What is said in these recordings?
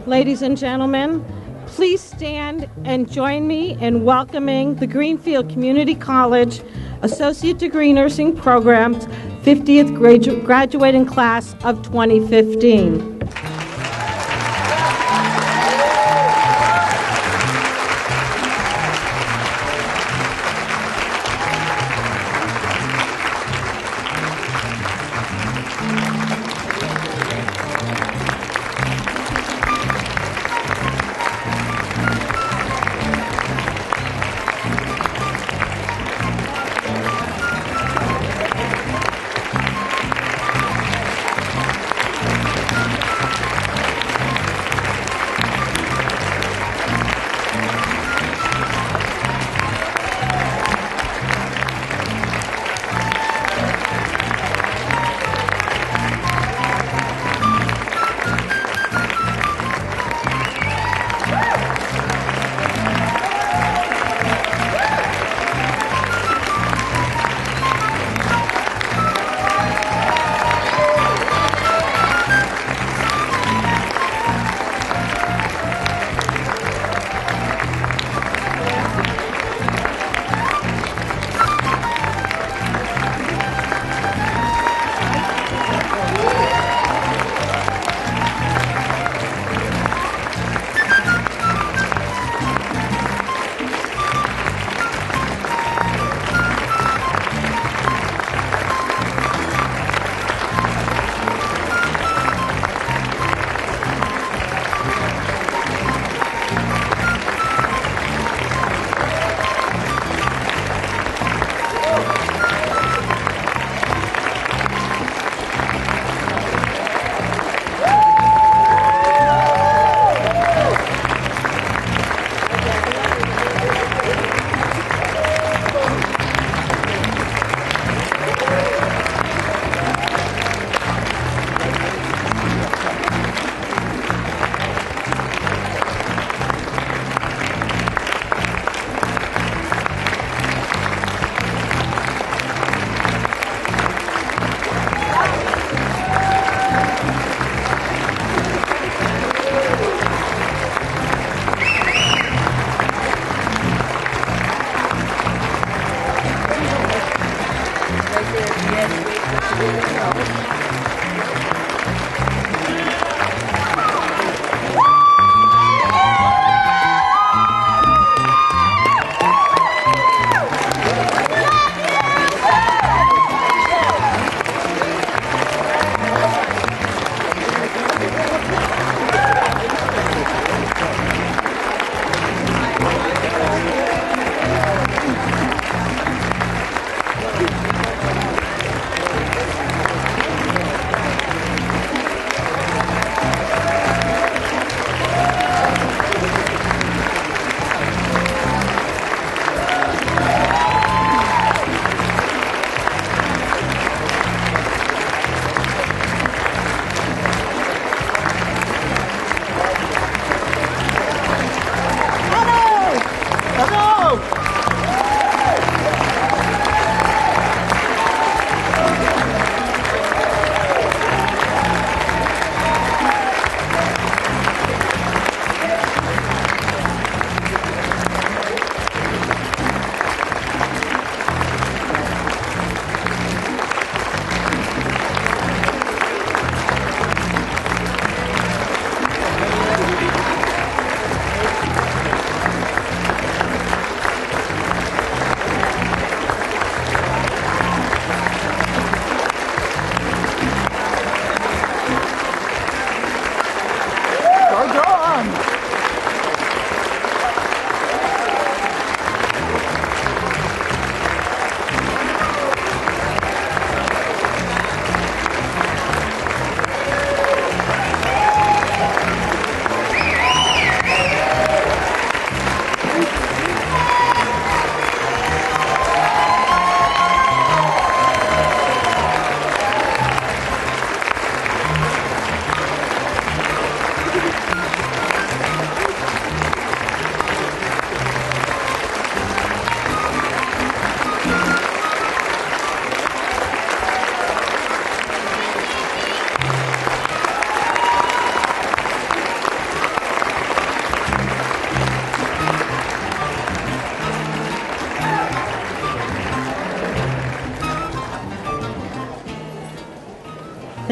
Ladies and gentlemen, please stand and join me in welcoming the Greenfield Community College Associate Degree Nursing Program's 50th graduating class of 2015.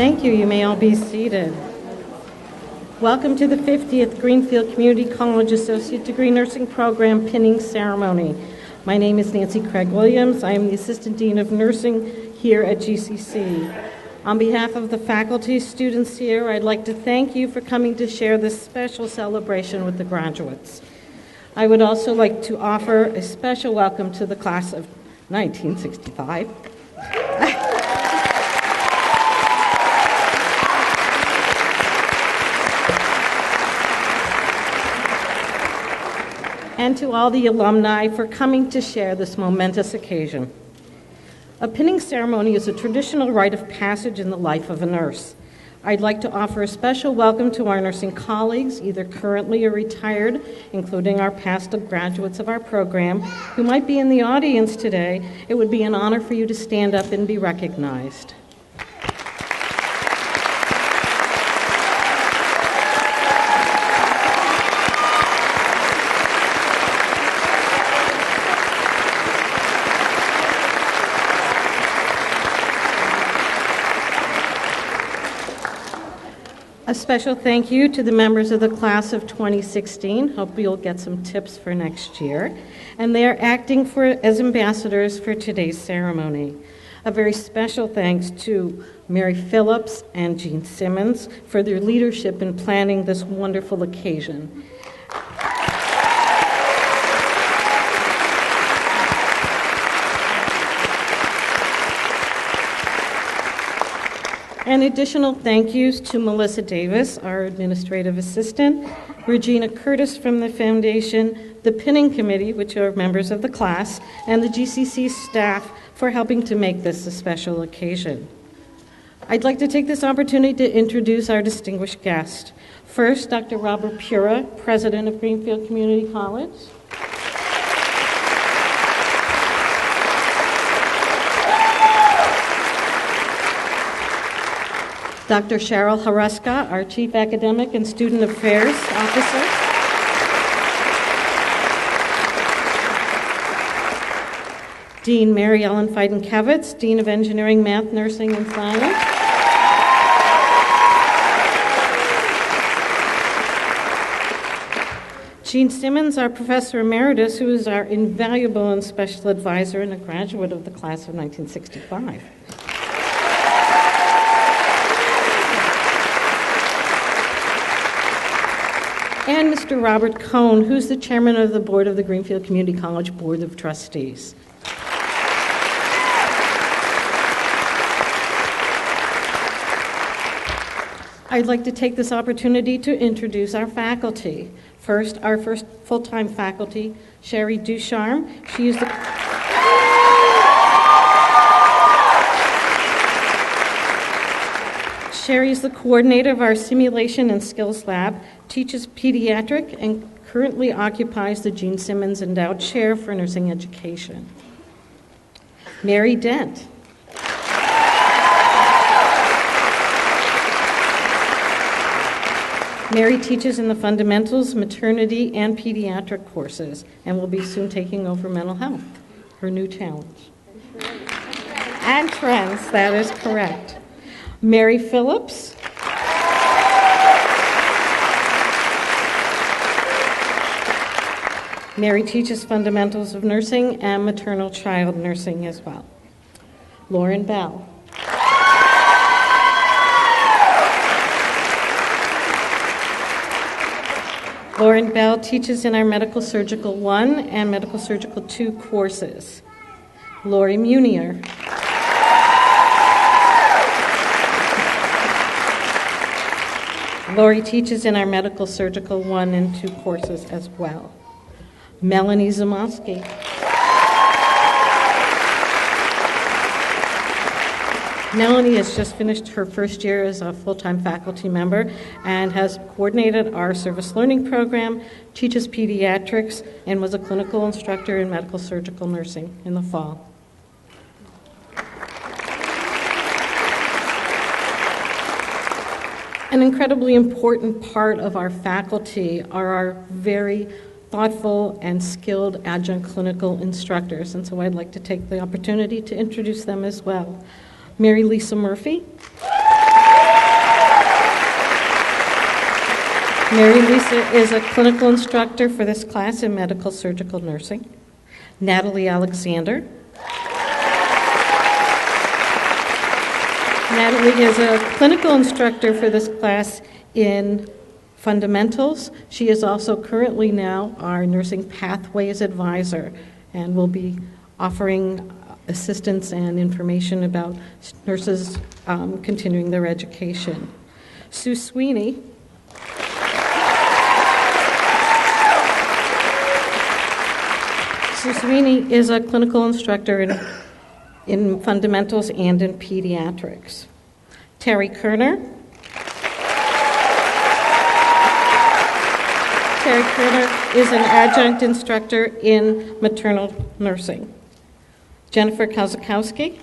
Thank you. You may all be seated. Welcome to the 50th Greenfield Community College Associate Degree Nursing Program pinning ceremony. My name is Nancy Craig Williams. I am the Assistant Dean of Nursing here at GCC. On behalf of the faculty, students here, I'd like to thank you for coming to share this special celebration with the graduates. I would also like to offer a special welcome to the class of 1965. And to all the alumni for coming to share this momentous occasion. A pinning ceremony is a traditional rite of passage in the life of a nurse. I'd like to offer a special welcome to our nursing colleagues, either currently or retired, including our past graduates of our program, who might be in the audience today. It would be an honor for you to stand up and be recognized. A special thank you to the members of the class of 2016. Hope you'll get some tips for next year. And they are acting as ambassadors for today's ceremony. A very special thanks to Mary Phillips and Jean Simmons for their leadership in planning this wonderful occasion. And additional thank yous to Melissa Davis, our administrative assistant, Regina Curtis from the foundation, the pinning committee, which are members of the class, and the GCC staff for helping to make this a special occasion. I'd like to take this opportunity to introduce our distinguished guest. First, Dr. Robert Pura, president of Greenfield Community College. Dr. Cheryl Haruska, our Chief Academic and Student Affairs Officer. Dean Mary Ellen Feidenkevitz, Dean of Engineering, Math, Nursing, and Science. Jean Simmons, our Professor Emeritus, who is our invaluable and special advisor and a graduate of the class of 1965. And Mr. Robert Cohn, who's the chairman of the board of the Greenfield Community College Board of Trustees. I'd like to take this opportunity to introduce our faculty. First, our first full-time faculty, Sherry Ducharme. She is the Sherry is the coordinator of our Simulation and Skills Lab, teaches pediatric, and currently occupies the Jean Simmons Endowed Chair for Nursing Education. Mary Dent. Mary teaches in the fundamentals, maternity, and pediatric courses, and will be soon taking over mental health, her new challenge. And trends, that is correct. Mary Phillips. Mary teaches fundamentals of nursing and maternal child nursing as well. Lauren Bell. Lauren Bell teaches in our Medical Surgical 1 and Medical Surgical 2 courses. Lori Munier. Lori teaches in our Medical Surgical 1 and 2 courses as well. Melanie Zamoski. Melanie has just finished her first year as a full-time faculty member and has coordinated our service learning program, teaches pediatrics, and was a clinical instructor in medical surgical nursing in the fall. An incredibly important part of our faculty are our very thoughtful and skilled adjunct clinical instructors, and so I'd like to take the opportunity to introduce them as well. Mary Lisa Murphy. Mary Lisa is a clinical instructor for this class in medical surgical nursing. Natalie Alexander. Natalie is a clinical instructor for this class in fundamentals. She is also currently now our nursing pathways advisor and will be offering assistance and information about nurses continuing their education. Sue Sweeney. Sue Sweeney is a clinical instructor in fundamentals and in pediatrics. Terry Kerner. Terry Kerner is an adjunct instructor in maternal nursing. Jennifer Kozakowski.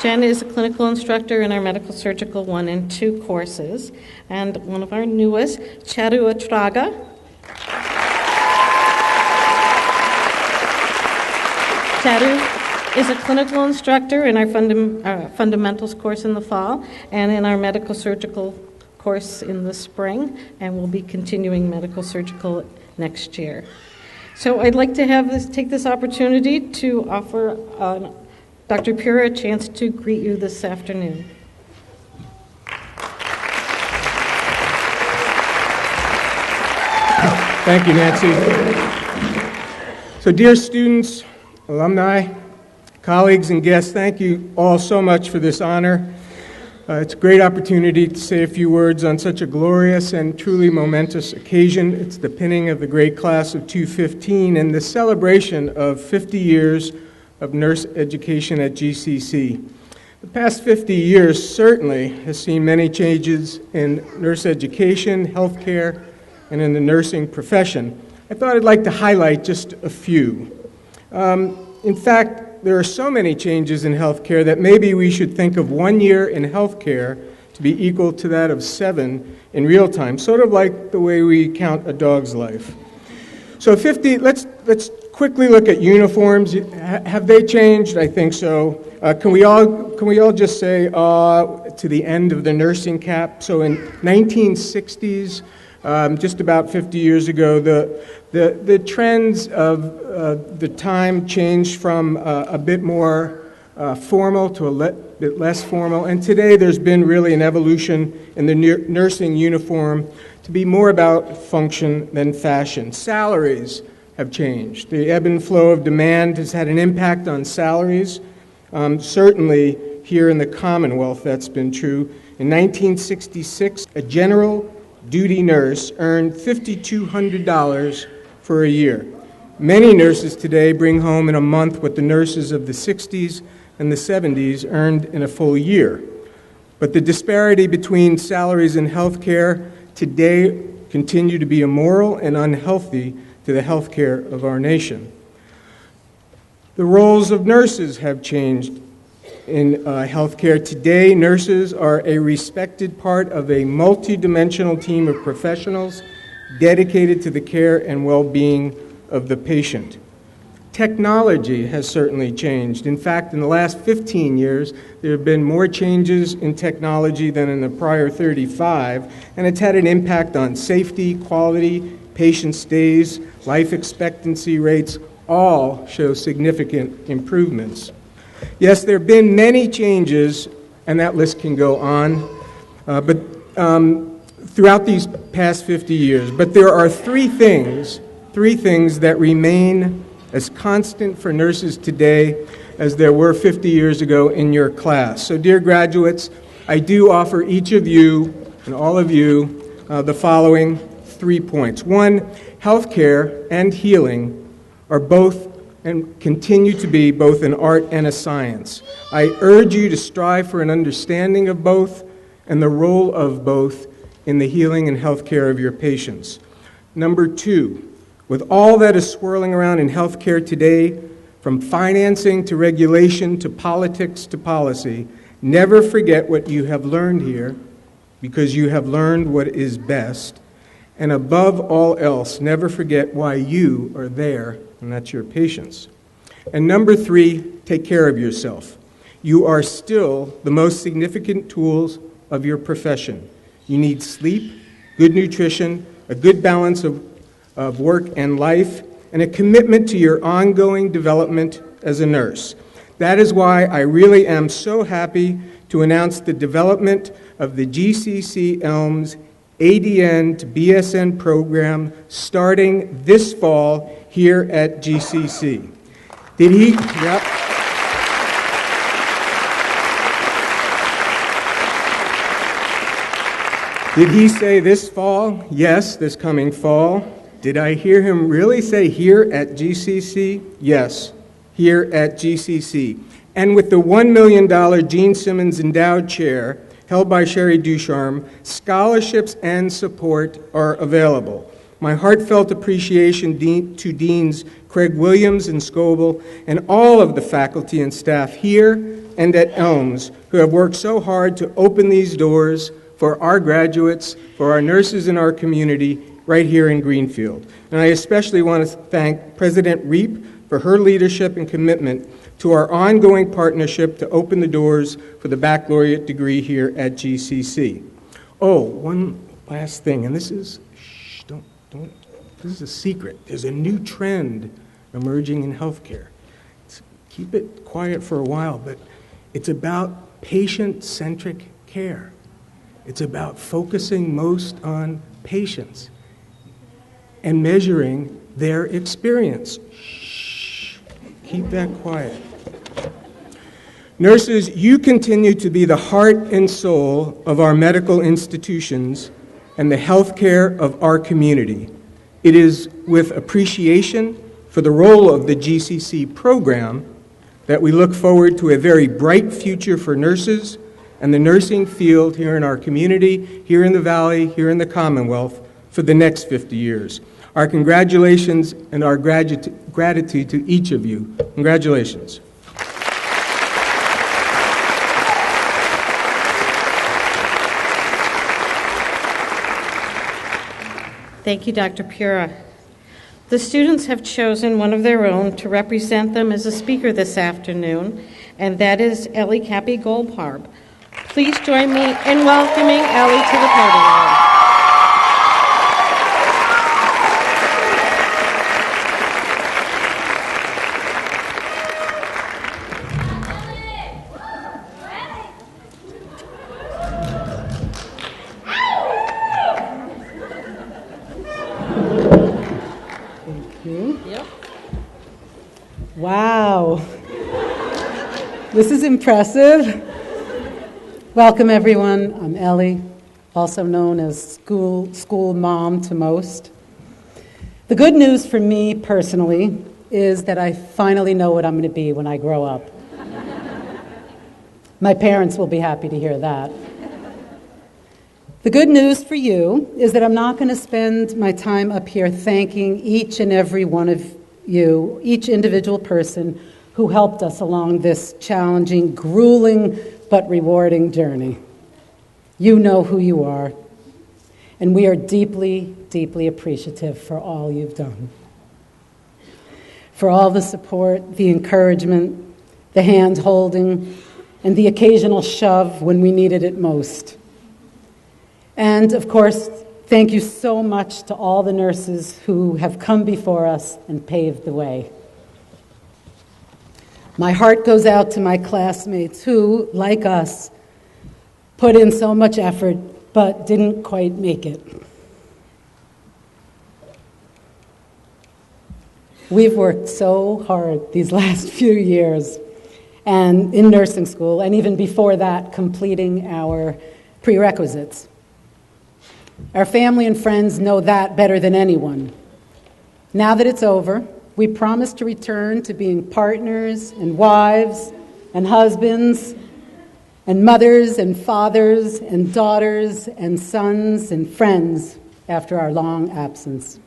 Jen is a clinical instructor in our medical surgical 1 and 2 courses. And one of our newest, Charu Atraga. Charu is a clinical instructor in our fundamentals course in the fall and in our medical surgical course in the spring, and will be continuing medical surgical next year. So I'd like to take this opportunity to offer Dr. Pura a chance to greet you this afternoon. Thank you, Nancy. So dear students, alumni, colleagues, and guests, thank you all so much for this honor. It's a great opportunity to say a few words on such a glorious and truly momentous occasion. It's the pinning of the great class of 2015 and the celebration of 50 years of nurse education at GCC. The past 50 years certainly has seen many changes in nurse education, healthcare, and in the nursing profession. I thought I'd like to highlight just a few. In fact, there are so many changes in healthcare that maybe we should think of 1 year in healthcare to be equal to that of 7 in real time, sort of like the way we count a dog's life. So let's quickly look at uniforms. Have they changed? I think so. Can we all just say to the end of the nursing cap? So in 1960s, just about 50 years ago, the trends of the time changed from a bit more formal to a bit less formal, and today there's been really an evolution in the nursing uniform to be more about function than fashion. Salaries have changed. The ebb and flow of demand has had an impact on salaries. Certainly here in the Commonwealth that's been true. In 1966, a general duty nurse earned $5,200 for a year. Many nurses today bring home in a month what the nurses of the 60s and the 70s earned in a full year. But the disparity between salaries in healthcare today continue to be immoral and unhealthy to the healthcare of our nation. The roles of nurses have changed in healthcare. Today, nurses are a respected part of a multidimensional team of professionals dedicated to the care and well-being of the patient. Technology has certainly changed. In fact, in the last 15 years, there have been more changes in technology than in the prior 35, and it's had an impact on safety, quality, patient stays, life expectancy rates. All show significant improvements. Yes, there have been many changes, and that list can go on, throughout these past 50 years. But there are three things that remain as constant for nurses today as there were 50 years ago in your class. So, dear graduates, I do offer each of you and all of you the following 3 points. 1, healthcare and healing are both and continue to be both an art and a science. I urge you to strive for an understanding of both and the role of both in the healing and healthcare of your patients. Number 2, with all that is swirling around in healthcare today, from financing to regulation to politics to policy, never forget what you have learned here, because you have learned what is best. And above all else, never forget why you are there, and that's your patients. And number 3, take care of yourself. you are still the most significant tools of your profession. You need sleep, good nutrition, a good balance of work and life, and a commitment to your ongoing development as a nurse. That is why I really am so happy to announce the development of the GCC Elms ADN to BSN program starting this fall here at GCC. Did he? Yep. Did he say this fall? Yes, this coming fall. Did I hear him really say here at GCC? Yes, here at GCC. And with the $1 million Gene Simmons Endowed Chair held by Sherry Ducharme, scholarships and support are available. My heartfelt appreciation to Deans Craig Williams and Scoble and all of the faculty and staff here and at Elms who have worked so hard to open these doors for our graduates, for our nurses in our community right here in Greenfield. And I especially want to thank President Reap for her leadership and commitment to our ongoing partnership to open the doors for the baccalaureate degree here at GCC. Oh, one last thing, and this is, this is a secret. There's a new trend emerging in healthcare. Keep it quiet for a while, but it's about patient-centric care. It's about focusing most on patients and measuring their experience. Shh, keep that quiet. Nurses, you continue to be the heart and soul of our medical institutions and the healthcare of our community. It is with appreciation for the role of the GCC program that we look forward to a very bright future for nurses and the nursing field here in our community, here in the Valley, here in the Commonwealth, for the next 50 years. Our congratulations and our gratitude to each of you. Congratulations. Thank you, Dr. Pura. The students have chosen one of their own to represent them as a speaker this afternoon, and that is Ellie Cappy Goldfarb. Please join me in welcoming Ellie to the podium. Wow, this is impressive. Welcome everyone, I'm Ellie, also known as school mom to most. The good news for me personally is that I finally know what I'm going to be when I grow up. My parents will be happy to hear that. The good news for you is that I'm not going to spend my time up here thanking each and every one of you, each individual person who helped us along this challenging, grueling, but rewarding journey. You know who you are, and we are deeply, deeply appreciative for all you've done. For all the support, the encouragement, the hand-holding, and the occasional shove when we needed it most. And, of course, thank you so much to all the nurses who have come before us and paved the way. My heart goes out to my classmates who, like us, put in so much effort but didn't quite make it. We've worked so hard these last few years and in nursing school, and even before that, completing our prerequisites. Our family and friends know that better than anyone. Now that it's over, we promise to return to being partners and wives and husbands and mothers and fathers and daughters and sons and friends after our long absence.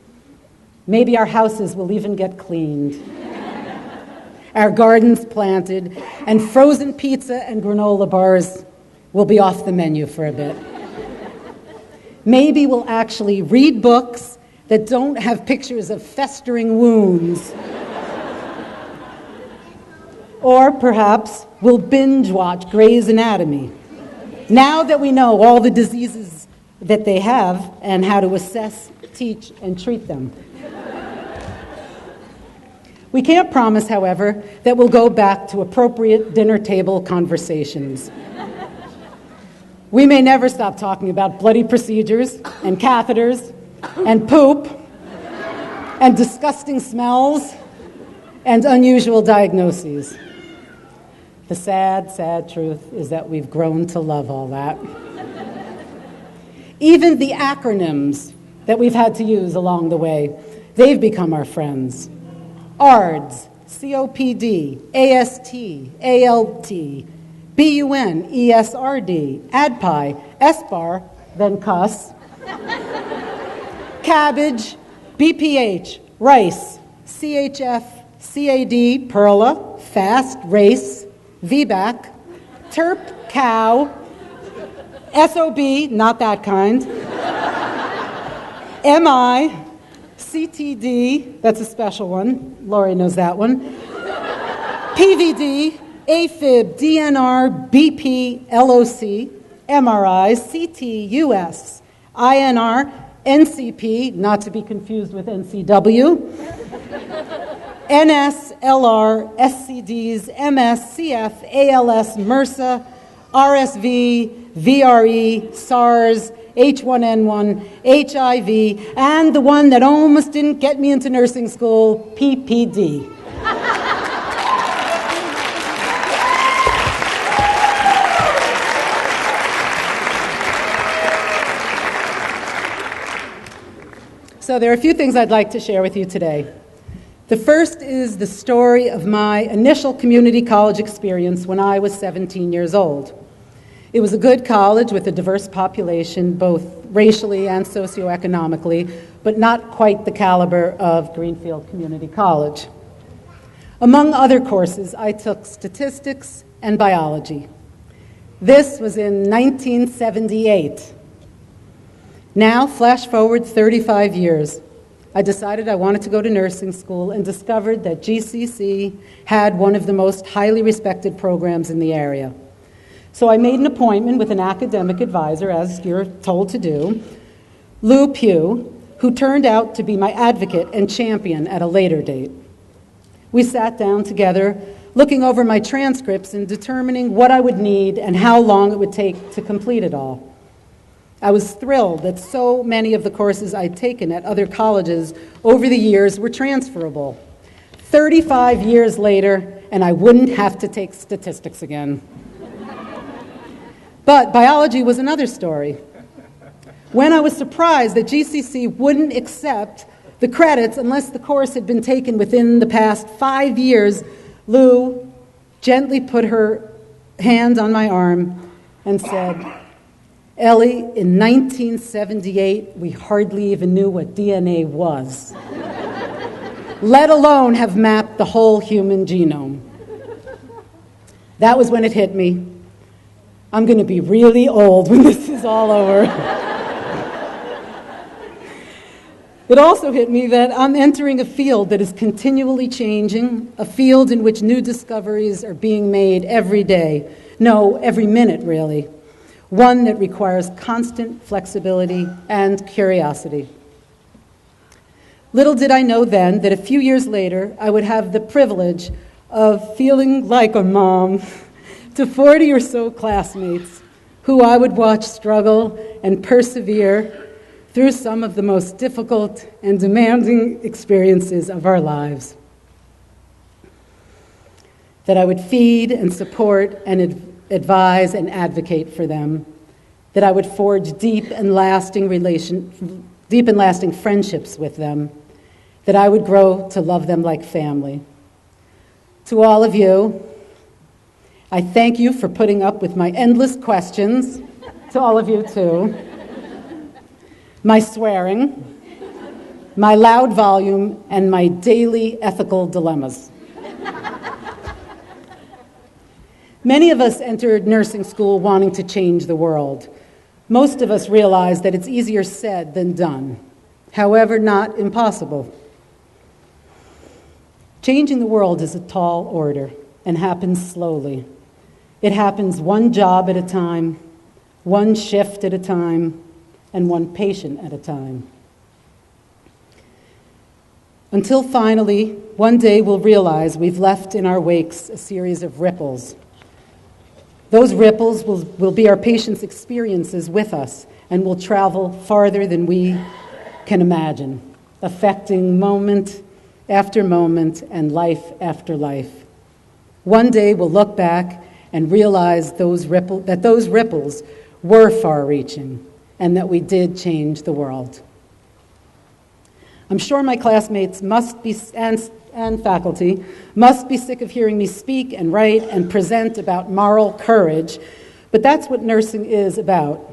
Maybe our houses will even get cleaned, our gardens planted, and frozen pizza and granola bars will be off the menu for a bit. Maybe we'll actually read books that don't have pictures of festering wounds. Or perhaps we'll binge watch Grey's Anatomy. Now that we know all the diseases that they have and how to assess, teach, and treat them. We can't promise, however, that we'll go back to appropriate dinner table conversations. We may never stop talking about bloody procedures and catheters and poop and disgusting smells and unusual diagnoses. The sad, sad truth is that we've grown to love all that. Even the acronyms that we've had to use along the way, they've become our friends. ARDS, COPD, AST, ALT, BUN, ESRD, ADPI, SBAR, then CUS, CABBAGE, BPH, RICE, CHF, CAD, PERLA, FAST, RACE, VBAC, TERP, COW, SOB, not that kind, MI, CTD, that's a special one, Lori knows that one, PVD, AFib, DNR, BP, LOC, MRI, CT, US, INR, NCP, not to be confused with NCW, NS, LR, SCDs, MS, CF, ALS, MRSA, RSV, VRE, SARS, H1N1, HIV, and the one that almost didn't get me into nursing school, PPD. So there are a few things I'd like to share with you today. The first is the story of my initial community college experience when I was 17 years old. It was a good college with a diverse population, both racially and socioeconomically, but not quite the caliber of Greenfield Community College. Among other courses, I took statistics and biology. This was in 1978. Now, flash forward 35 years. I decided I wanted to go to nursing school and discovered that GCC had one of the most highly respected programs in the area. So I made an appointment with an academic advisor, as you're told to do, Lou Pugh, who turned out to be my advocate and champion at a later date. We sat down together, looking over my transcripts and determining what I would need and how long it would take to complete it all. I was thrilled that so many of the courses I'd taken at other colleges over the years were transferable. 35 years later, and I wouldn't have to take statistics again. But biology was another story. When I was surprised that GCC wouldn't accept the credits unless the course had been taken within the past 5 years, Lou gently put her hand on my arm and said, "Ellie, in 1978, we hardly even knew what DNA was, let alone have mapped the whole human genome." That was when it hit me. I'm going to be really old when this is all over. It also hit me that I'm entering a field that is continually changing, a field in which new discoveries are being made every day. No, every minute, really. One that requires constant flexibility and curiosity. Little did I know then that a few years later, I would have the privilege of feeling like a mom to 40 or so classmates who I would watch struggle and persevere through some of the most difficult and demanding experiences of our lives. That I would feed and support and advise and advocate for them. That I would forge deep and lasting friendships with them. That I would grow to love them like family. To all of you, I thank you for putting up with my endless questions, to all of you too, my swearing, my loud volume, and my daily ethical dilemmas. Many of us entered nursing school wanting to change the world. Most of us realize that it's easier said than done, however, not impossible. Changing the world is a tall order. and happens slowly. It happens one job at a time, one shift at a time, and one patient at a time. Until finally, one day we'll realize we've left in our wakes a series of ripples. Those ripples will be our patients' experiences with us and will travel farther than we can imagine, affecting moment after moment and life after life. One day we'll look back and realize that those ripples were far-reaching and that we did change the world. I'm sure my classmates must be, and faculty, must be sick of hearing me speak and write and present about moral courage, but that's what nursing is about.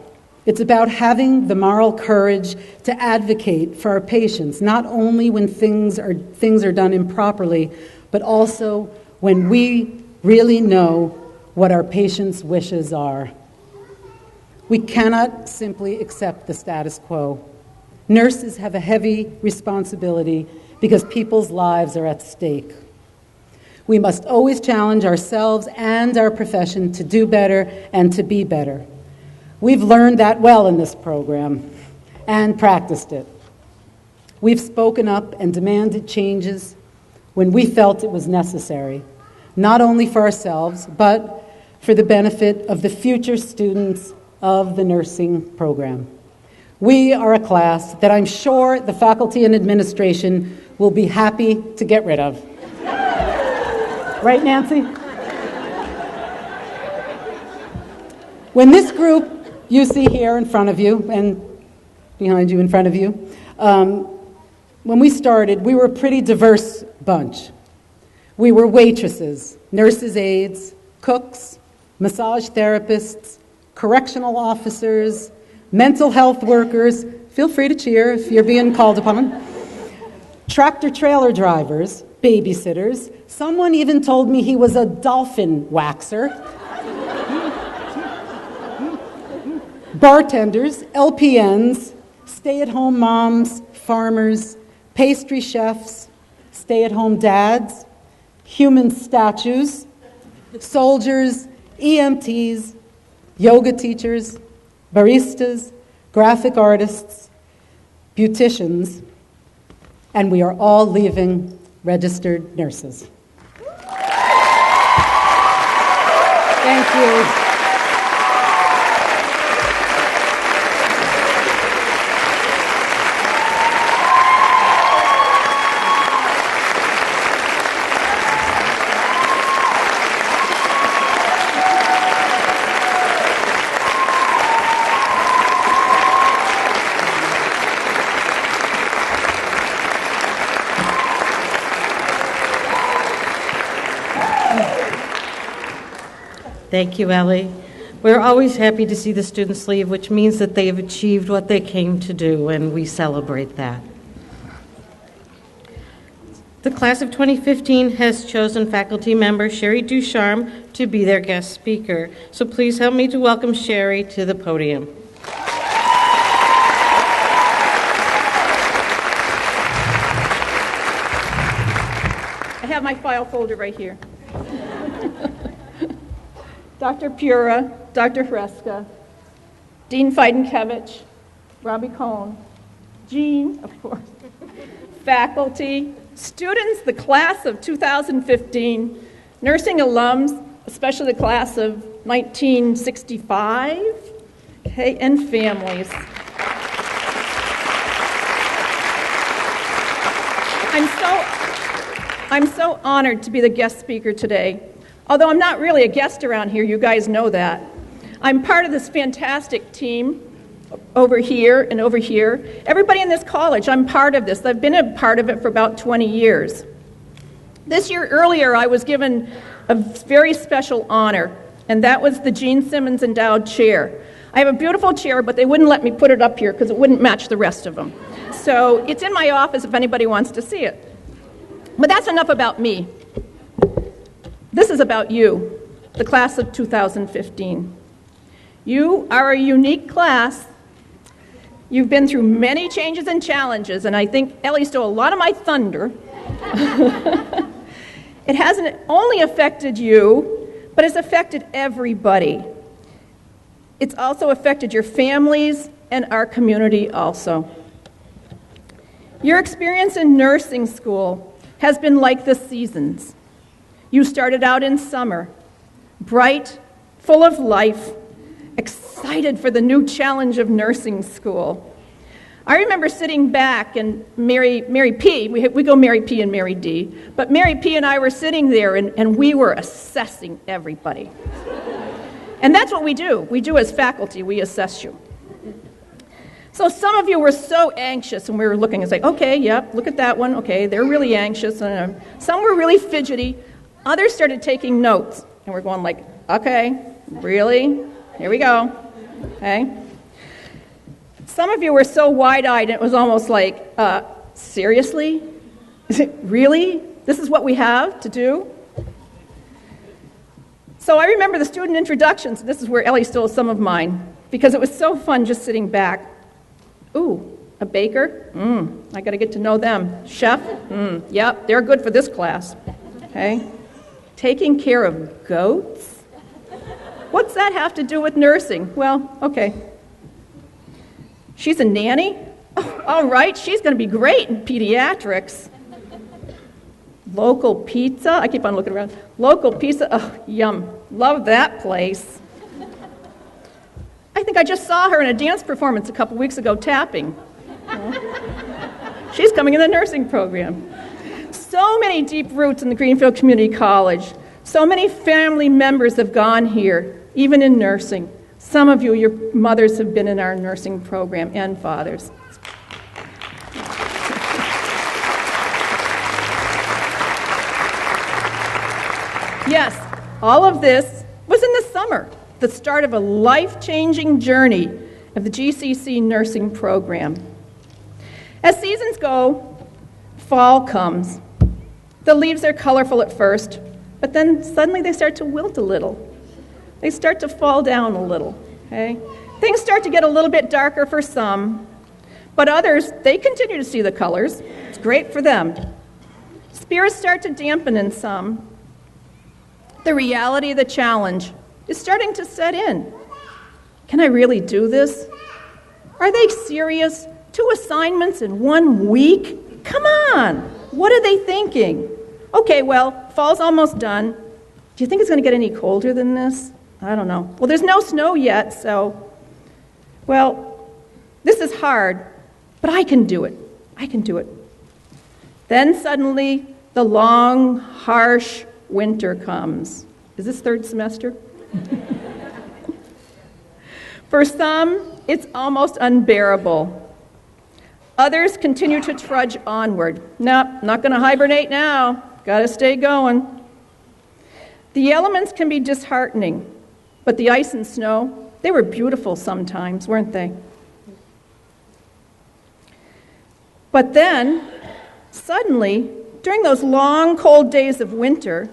It's about having the moral courage to advocate for our patients, not only when things are done improperly, but also when we really know what our patients' wishes are. We cannot simply accept the status quo. Nurses have a heavy responsibility because people's lives are at stake. We must always challenge ourselves and our profession to do better and to be better. We've learned that well in this program and practiced it. We've spoken up and demanded changes when we felt it was necessary, not only for ourselves, but for the benefit of the future students of the nursing program. We are a class that I'm sure the faculty and administration will be happy to get rid of. Right, Nancy? When this group you see here in front of you and behind you in front of you, when we started, we were a pretty diverse bunch. We were waitresses, nurses' aides, cooks, massage therapists, correctional officers, mental health workers, feel free to cheer if you're being called upon, tractor-trailer drivers, babysitters. Someone even told me he was a dolphin waxer. Bartenders, LPNs, stay-at-home moms, farmers, pastry chefs, stay-at-home dads, human statues, soldiers, EMTs, yoga teachers, baristas, graphic artists, beauticians, and we are all leaving registered nurses. Thank you. Thank you, Ellie. We're always happy to see the students leave, which means that they have achieved what they came to do, and we celebrate that. The class of 2015 has chosen faculty member Sherry Ducharme to be their guest speaker. So please help me to welcome Sherry to the podium. I have my file folder right here. Dr. Pura, Dr. Hreska, Dean Feidenkevich, Robbie Cohn, Jean, of course, faculty, students, the class of 2015, nursing alums, especially the class of 1965, okay, and families. I'm so honored to be the guest speaker today. Although I'm not really a guest around here, you guys know that. I'm part of this fantastic team over here and over here. Everybody in this college, I'm part of this. I've been a part of it for about 20 years. This year earlier, I was given a very special honor, and that was the Gene Simmons Endowed Chair. I have a beautiful chair, but they wouldn't let me put it up here because it wouldn't match the rest of them. So it's in my office if anybody wants to see it. But that's enough about me. This is about you, the class of 2015. You are a unique class. You've been through many changes and challenges, and I think Ellie stole a lot of my thunder. It hasn't only affected you, but it's affected everybody. It's also affected your families and our community also. Your experience in nursing school has been like the seasons. You started out in summer, bright, full of life, excited for the new challenge of nursing school. I remember sitting back, and Mary P., we go Mary P. and Mary D., but Mary P. and I were sitting there, and we were assessing everybody. And that's what we do. We do as faculty, we assess you. So some of you were so anxious, and we were looking and saying, okay, yep, look at that one. Okay, they're really anxious. And some were really fidgety. Others started taking notes, and we're going like, okay, really? Here we go. Okay. Some of you were so wide-eyed, it was almost like, seriously? Really? This is what we have to do? So I remember the student introductions. This is where Ellie stole some of mine, because it was so fun just sitting back. Ooh, a baker? I got to get to know them. Chef? Yep, they're good for this class. Okay. Taking care of goats? What's that have to do with nursing? Well, okay. She's a nanny? Oh, all right, she's going to be great in pediatrics. Local pizza? I keep on looking around. Local pizza? Oh, yum. Love that place. I think I just saw her in a dance performance a couple weeks ago tapping. She's coming in the nursing program. So many deep roots in the Greenfield Community College. So many family members have gone here, even in nursing. Some of you, your mothers have been in our nursing program, and fathers. Yes, all of this was in the summer, the start of a life-changing journey of the GCC nursing program. As seasons go, fall comes. The leaves are colorful at first, but then suddenly they start to wilt a little. They start to fall down a little, okay? Things start to get a little bit darker for some, but others, they continue to see the colors. It's great for them. Spirits start to dampen in some. The reality of the challenge is starting to set in. Can I really do this? Are they serious? 2 assignments in 1 week? Come on! What are they thinking? Okay, well, fall's almost done. Do you think it's going to get any colder than this? I don't know. Well, there's no snow yet, so, well, this is hard, but I can do it. I can do it. Then suddenly, the long, harsh winter comes. Is this 3rd semester? For some, it's almost unbearable. Others continue to trudge onward. Nope, not going to hibernate now. Got to stay going. The elements can be disheartening. But the ice and snow, they were beautiful sometimes, weren't they? But then, suddenly, during those long, cold days of winter,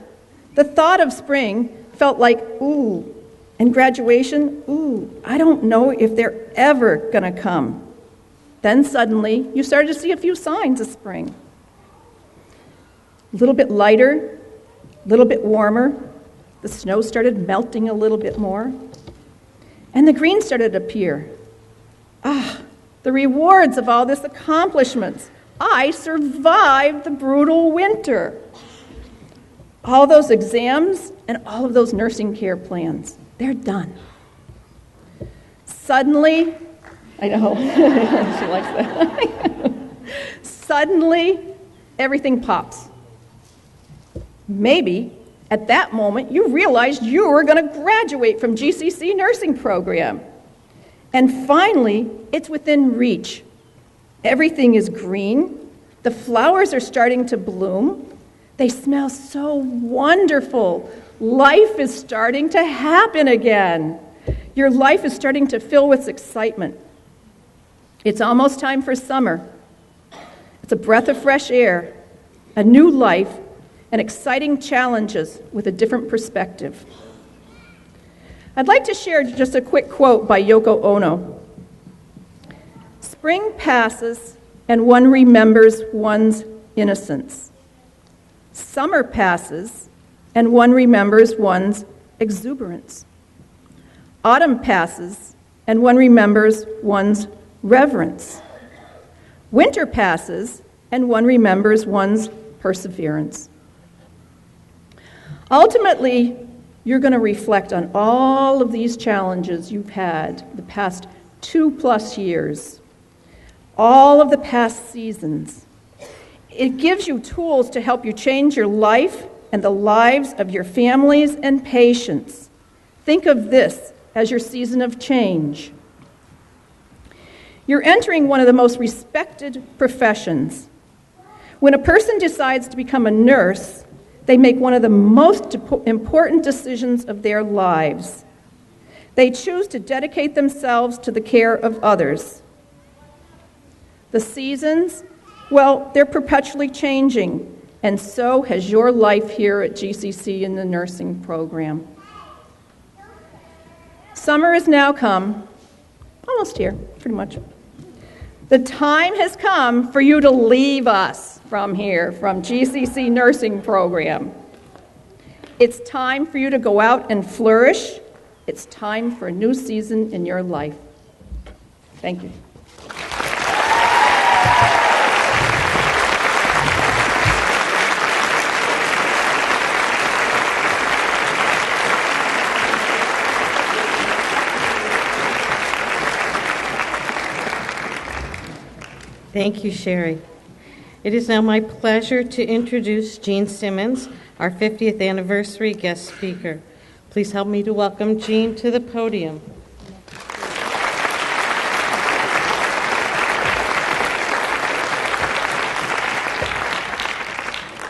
the thought of spring felt like, ooh, and graduation, ooh, I don't know if they're ever going to come. Then suddenly, you started to see a few signs of spring. A little bit lighter, a little bit warmer. The snow started melting a little bit more, and the green started to appear. The rewards of all this accomplishments. I survived the brutal winter. All those exams and all of those nursing care plans, they're done. Suddenly, I know, she likes that. Suddenly, everything pops. Maybe at that moment, you realized you were going to graduate from GCC nursing program. And finally, it's within reach. Everything is green. The flowers are starting to bloom. They smell so wonderful. Life is starting to happen again. Your life is starting to fill with excitement. It's almost time for summer. It's a breath of fresh air, a new life, and exciting challenges with a different perspective. I'd like to share just a quick quote by Yoko Ono. Spring passes and one remembers one's innocence. Summer passes, and one remembers one's exuberance. Autumn passes, and one remembers one's reverence. Winter passes, and one remembers one's perseverance. Ultimately, you're going to reflect on all of these challenges you've had the past 2+ years, all of the past seasons. It gives you tools to help you change your life and the lives of your families and patients. Think of this as your season of change. You're entering one of the most respected professions. When a person decides to become a nurse, they make one of the most important decisions of their lives. They choose to dedicate themselves to the care of others. The seasons, well, they're perpetually changing, and so has your life here at GCC in the nursing program. Summer has now come, almost here, pretty much. The time has come for you to leave us from here, from GCC Nursing Program. It's time for you to go out and flourish. It's time for a new season in your life. Thank you. Thank you, Sherry. It is now my pleasure to introduce Jean Simmons, our 50th anniversary guest speaker. Please help me to welcome Jean to the podium.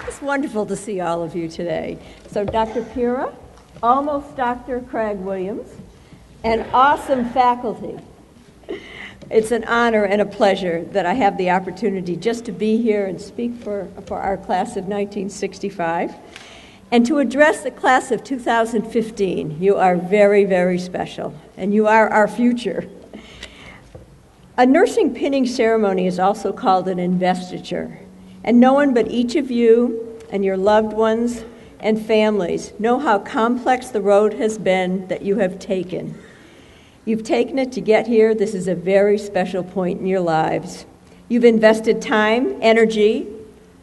It's wonderful to see all of you today. So Dr. Pira, almost Dr. Craig Williams, and awesome faculty. It's an honor and a pleasure that I have the opportunity just to be here and speak for our class of 1965 and to address the class of 2015. You are very, very special, and you are our future. A nursing pinning ceremony is also called an investiture, and no one but each of you and your loved ones and families know how complex the road has been that you have taken. You've taken it to get here. This is a very special point in your lives. You've invested time, energy,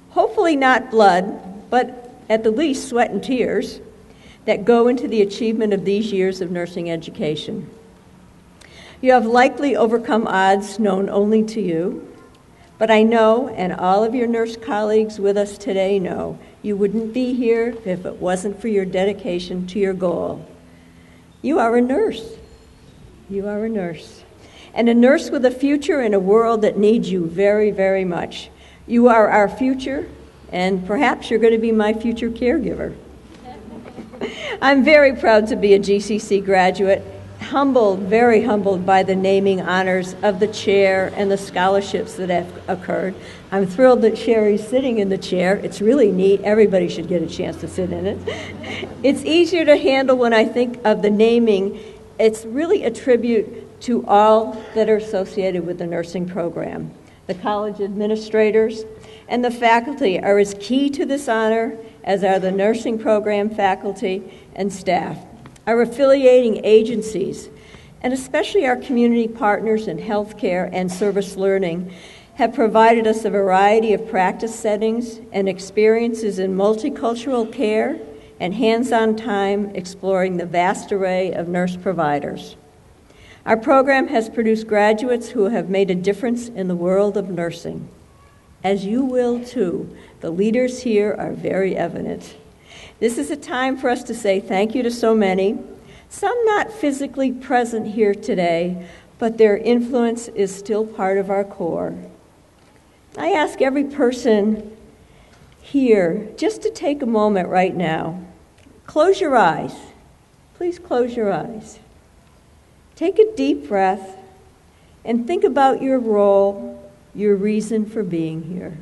hopefully not blood, but at the least sweat and tears that go into the achievement of these years of nursing education. You have likely overcome odds known only to you, but I know, and all of your nurse colleagues with us today know, you wouldn't be here if it wasn't for your dedication to your goal. You are a nurse. You are a nurse, and a nurse with a future in a world that needs you very, very much. You are our future, and perhaps you're going to be my future caregiver. I'm very proud to be a GCC graduate, humbled, very humbled by the naming honors of the chair and the scholarships that have occurred. I'm thrilled that Sherry's sitting in the chair. It's really neat. Everybody should get a chance to sit in it. It's easier to handle when I think of the naming. It's really a tribute to all that are associated with the nursing program. The college administrators and the faculty are as key to this honor as are the nursing program faculty and staff. Our affiliating agencies, and especially our community partners in healthcare and service learning, have provided us a variety of practice settings and experiences in multicultural care and hands-on time exploring the vast array of nurse providers. Our program has produced graduates who have made a difference in the world of nursing. As you will too, the leaders here are very evident. This is a time for us to say thank you to so many, some not physically present here today, but their influence is still part of our core. I ask every person here just to take a moment right now. Close your eyes. Please close your eyes. Take a deep breath and think about your role, your reason for being here.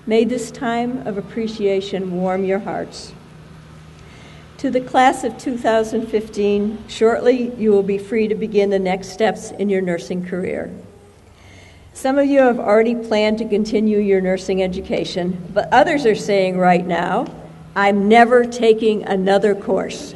May this time of appreciation warm your hearts. To the class of 2015, shortly you will be free to begin the next steps in your nursing career. Some of you have already planned to continue your nursing education, but others are saying right now, I'm never taking another course.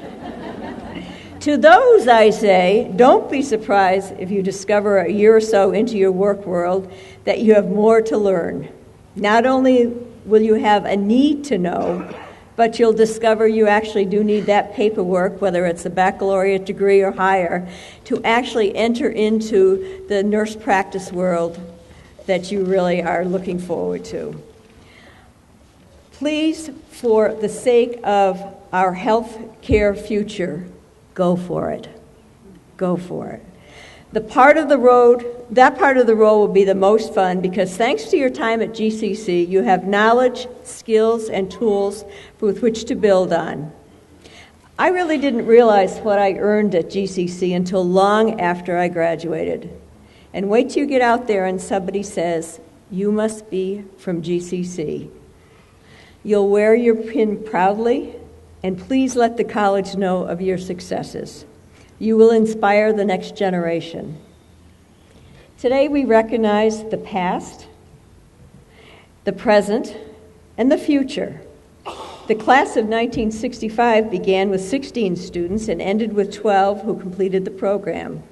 To those, I say, don't be surprised if you discover a year or so into your work world that you have more to learn. Not only will you have a need to know, but you'll discover you actually do need that paperwork, whether it's a baccalaureate degree or higher, to actually enter into the nurse practice world that you really are looking forward to. Please, for the sake of our health care future, go for it. Go for it. That part of the road will be the most fun because thanks to your time at GCC, you have knowledge, skills, and tools with which to build on. I really didn't realize what I earned at GCC until long after I graduated. And wait till you get out there and somebody says, you must be from GCC. You'll wear your pin proudly, and please let the college know of your successes. You will inspire the next generation. Today we recognize the past, the present, and the future. The class of 1965 began with 16 students and ended with 12 who completed the program.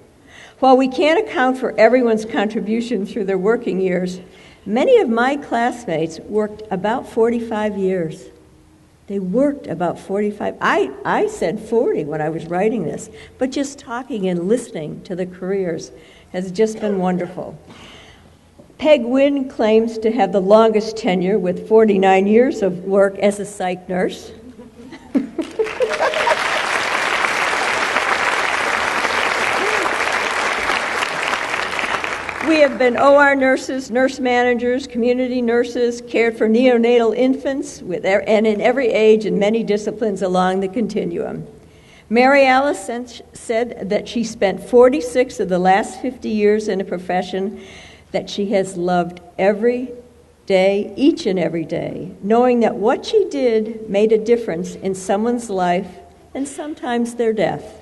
While we can't account for everyone's contribution through their working years, many of my classmates worked about 45 years. They worked about 45. I said 40 when I was writing this, but just talking and listening to the careers has just been wonderful. Peg Wynn claims to have the longest tenure with 49 years of work as a psych nurse. We have been OR nurses, nurse managers, community nurses, cared for neonatal infants, and in every age and many disciplines along the continuum. Mary Alice said that she spent 46 of the last 50 years in a profession that she has loved every day, each and every day, knowing that what she did made a difference in someone's life and sometimes their death.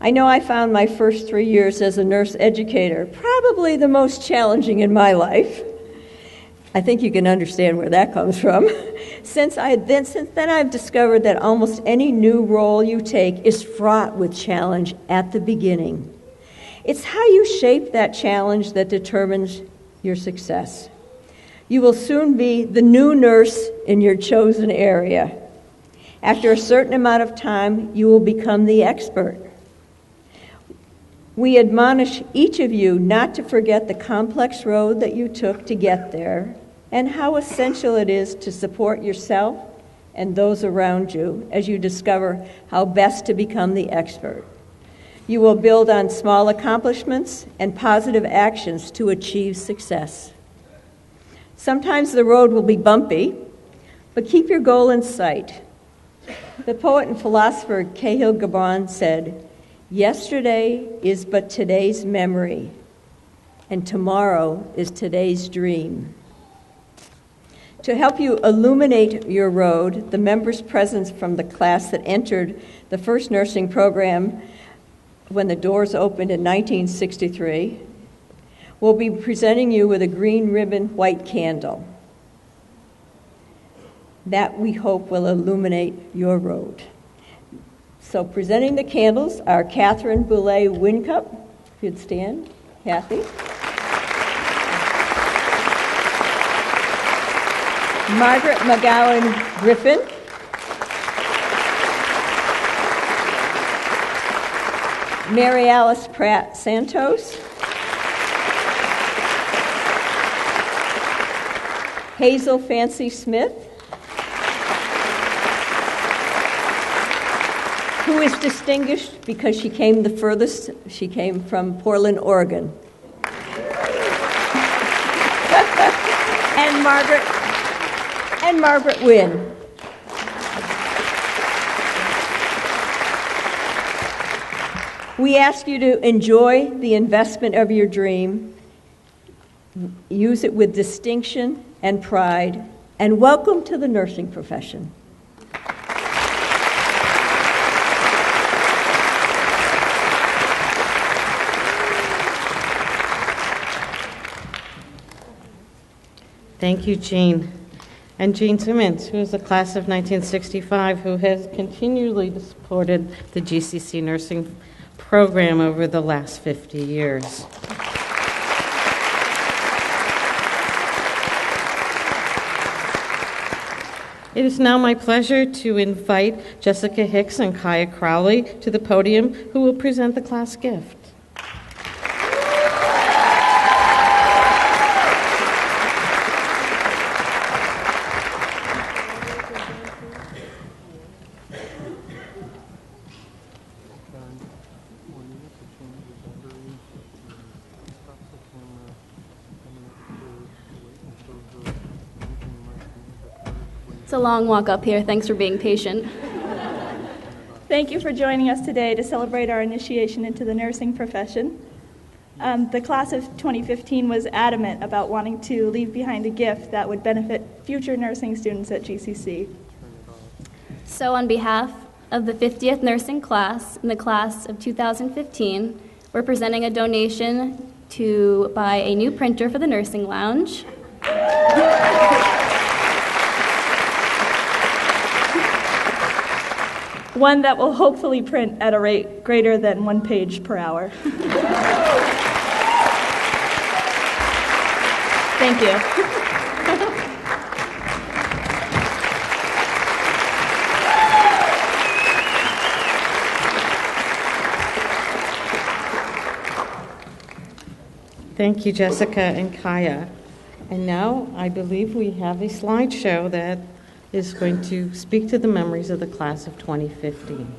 I know I found my first 3 years as a nurse educator probably the most challenging in my life. I think you can understand where that comes from. Since then, I've discovered that almost any new role you take is fraught with challenge at the beginning. It's how you shape that challenge that determines your success. You will soon be the new nurse in your chosen area. After a certain amount of time, you will become the expert. We admonish each of you not to forget the complex road that you took to get there and how essential it is to support yourself and those around you as you discover how best to become the expert. You will build on small accomplishments and positive actions to achieve success. Sometimes the road will be bumpy, but keep your goal in sight. The poet and philosopher Kahlil Gibran said, "Yesterday is but today's memory, and tomorrow is today's dream." To help you illuminate your road, the members present from the class that entered the first nursing program when the doors opened in 1963 will be presenting you with a green ribbon white candle. That we hope will illuminate your road. So presenting the candles are Catherine Boulay Wincup, if you'd stand, Kathy. Margaret McGowan Griffin. Mary Alice Pratt Santos. Hazel Fancy Smith, who is distinguished because she came the furthest. She came from Portland, Oregon. and Margaret Wynn. We ask you to enjoy the investment of your dream, use it with distinction and pride, and welcome to the nursing profession. Thank you, Jean. And Jean Simmons, who is the class of 1965, who has continually supported the GCC nursing program over the last 50 years. It is now my pleasure to invite Jessica Hicks and Kaya Crowley to the podium, who will present the class gift. It's a long walk up here. Thanks for being patient. Thank you for joining us today to celebrate our initiation into the nursing profession. The class of 2015 was adamant about wanting to leave behind a gift that would benefit future nursing students at GCC. So on behalf of the 50th nursing class in the class of 2015, we're presenting a donation to buy a new printer for the nursing lounge. One that will hopefully print at a rate greater than 1 page per hour. Thank you. Thank you, Jessica and Kaya. And now I believe we have a slideshow that is going to speak to the memories of the class of 2015.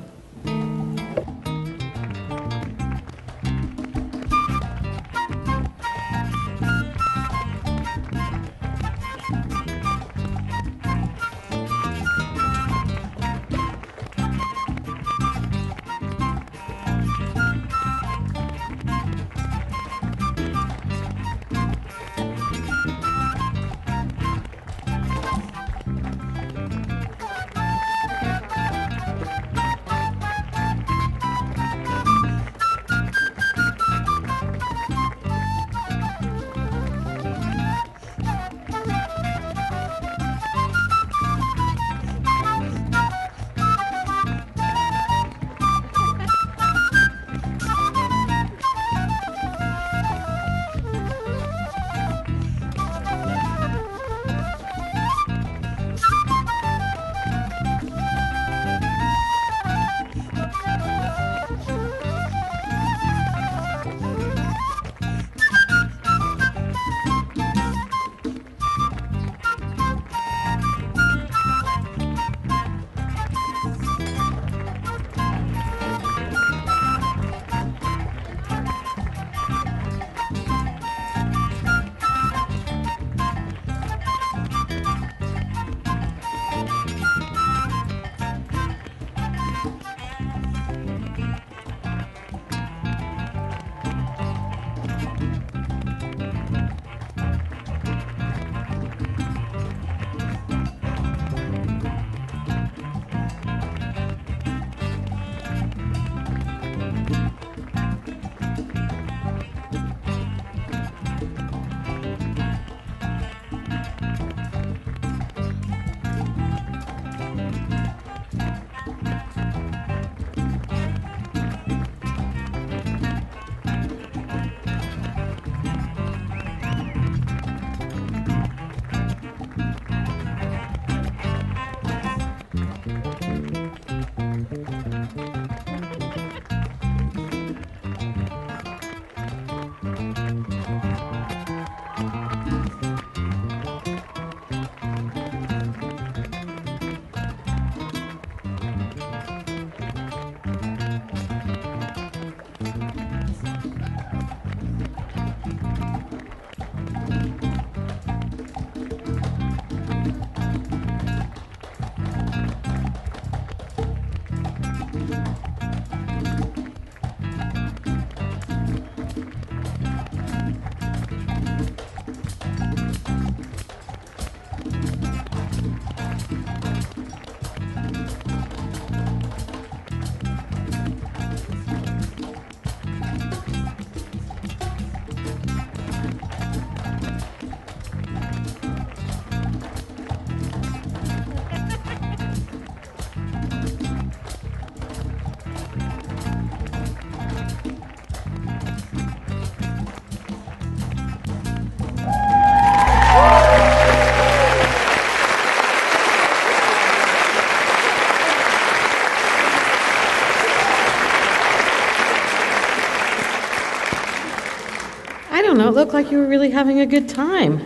looked like you were really having a good time.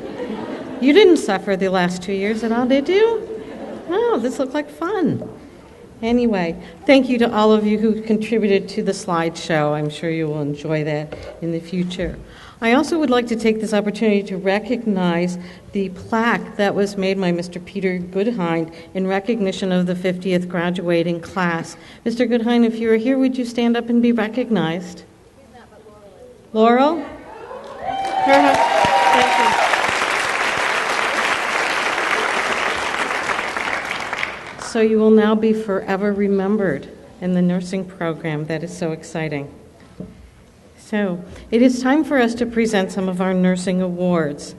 You didn't suffer the last 2 years at all, did you? No, this looked like fun. Anyway, thank you to all of you who contributed to the slideshow. I'm sure you will enjoy that in the future. I also would like to take this opportunity to recognize the plaque that was made by Mr. Peter Goodhine in recognition of the 50th graduating class. Mr. Goodhine, if you are here, would you stand up and be recognized? Laurel? Thank you. So you will now be forever remembered in the nursing program. That is so exciting. So it is time for us to present some of our nursing awards.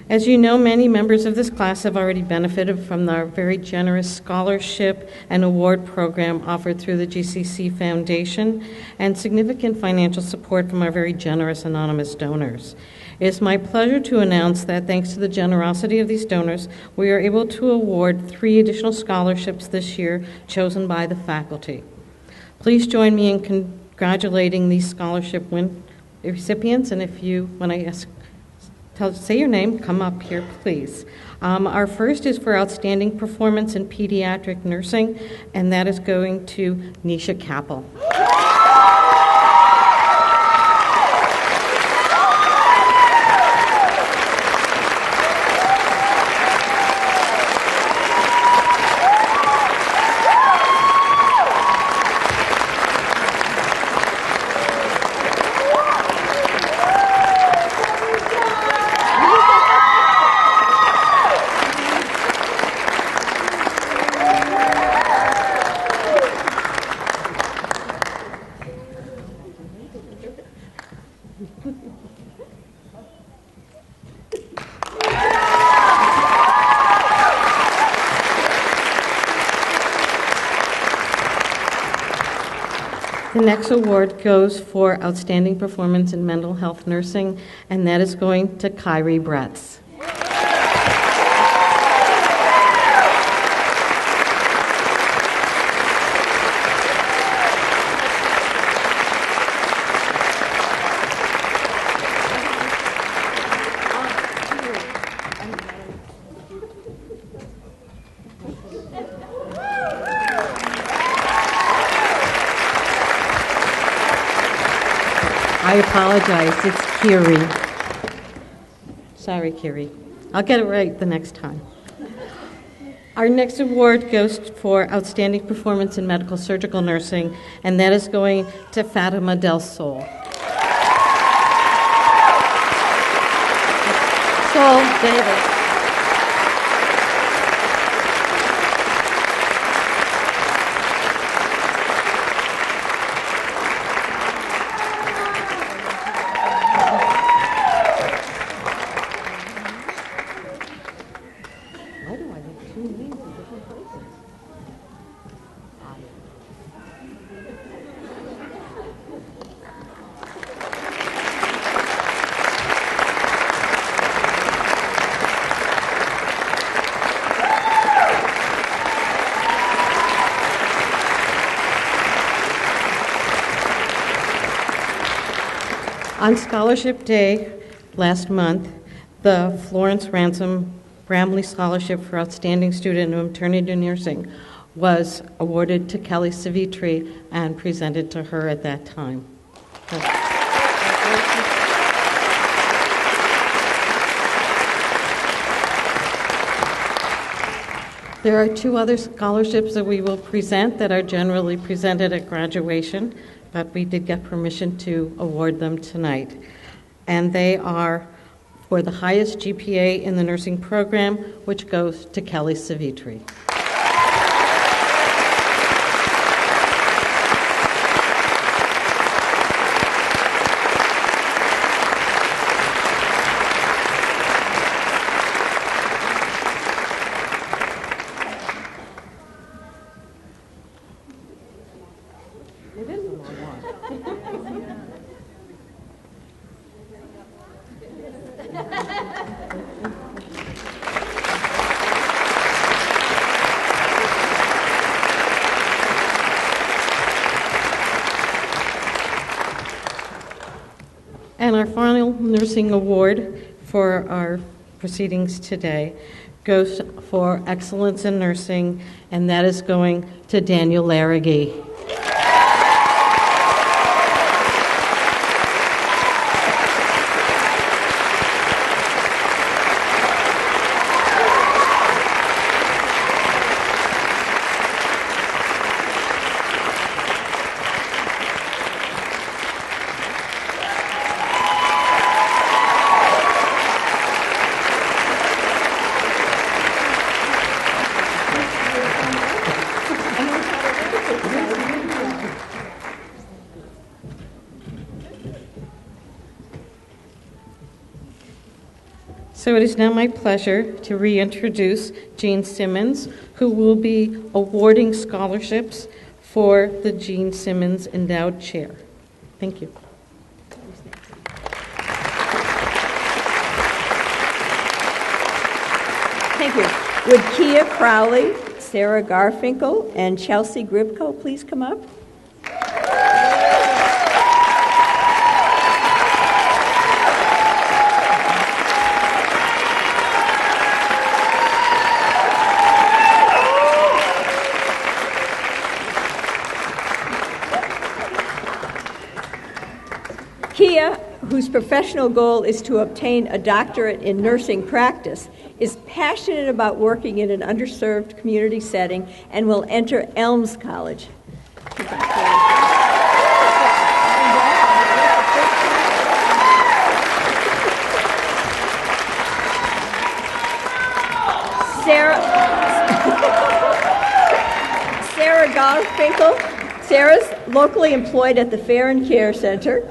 As you know, many members of this class have already benefited from our very generous scholarship and award program offered through the GCC Foundation and significant financial support from our very generous anonymous donors. It is my pleasure to announce that thanks to the generosity of these donors, we are able to award 3 additional scholarships this year chosen by the faculty. Please join me in congratulating these scholarship recipients, and if you, when I ask, say your name, come up here, please. Our first is for outstanding performance in pediatric nursing, and that is going to Nisha Capel. The next award goes for outstanding performance in mental health nursing, and that is going to Kyrie Bretz. I apologize, it's Kiri. Sorry, Kiri. I'll get it right the next time. Our next award goes for outstanding performance in medical surgical nursing, and that is going to Fatima Del Sol. Sol Davis. On Scholarship Day last month, the Florence Ransom Bramley Scholarship for Outstanding Student in Maternity Nursing was awarded to Kelly Savitri and presented to her at that time. There are 2 other scholarships that we will present that are generally presented at graduation, but we did get permission to award them tonight. And they are for the highest GPA in the nursing program, which goes to Kelly Savitri. And our final final nursing award for our proceedings today goes for excellence in nursing, and that is going to Daniel Larragee. So it is now my pleasure to reintroduce Gene Simmons, who will be awarding scholarships for the Gene Simmons Endowed Chair. Thank you. Thank you. Would Kia Crowley, Sarah Garfinkel, and Chelsea Gribko please come up? Kia, whose professional goal is to obtain a doctorate in nursing practice, is passionate about working in an underserved community setting and will enter Elms College. Sarah Garfinkel. Sarah's locally employed at the Fair and Care Center.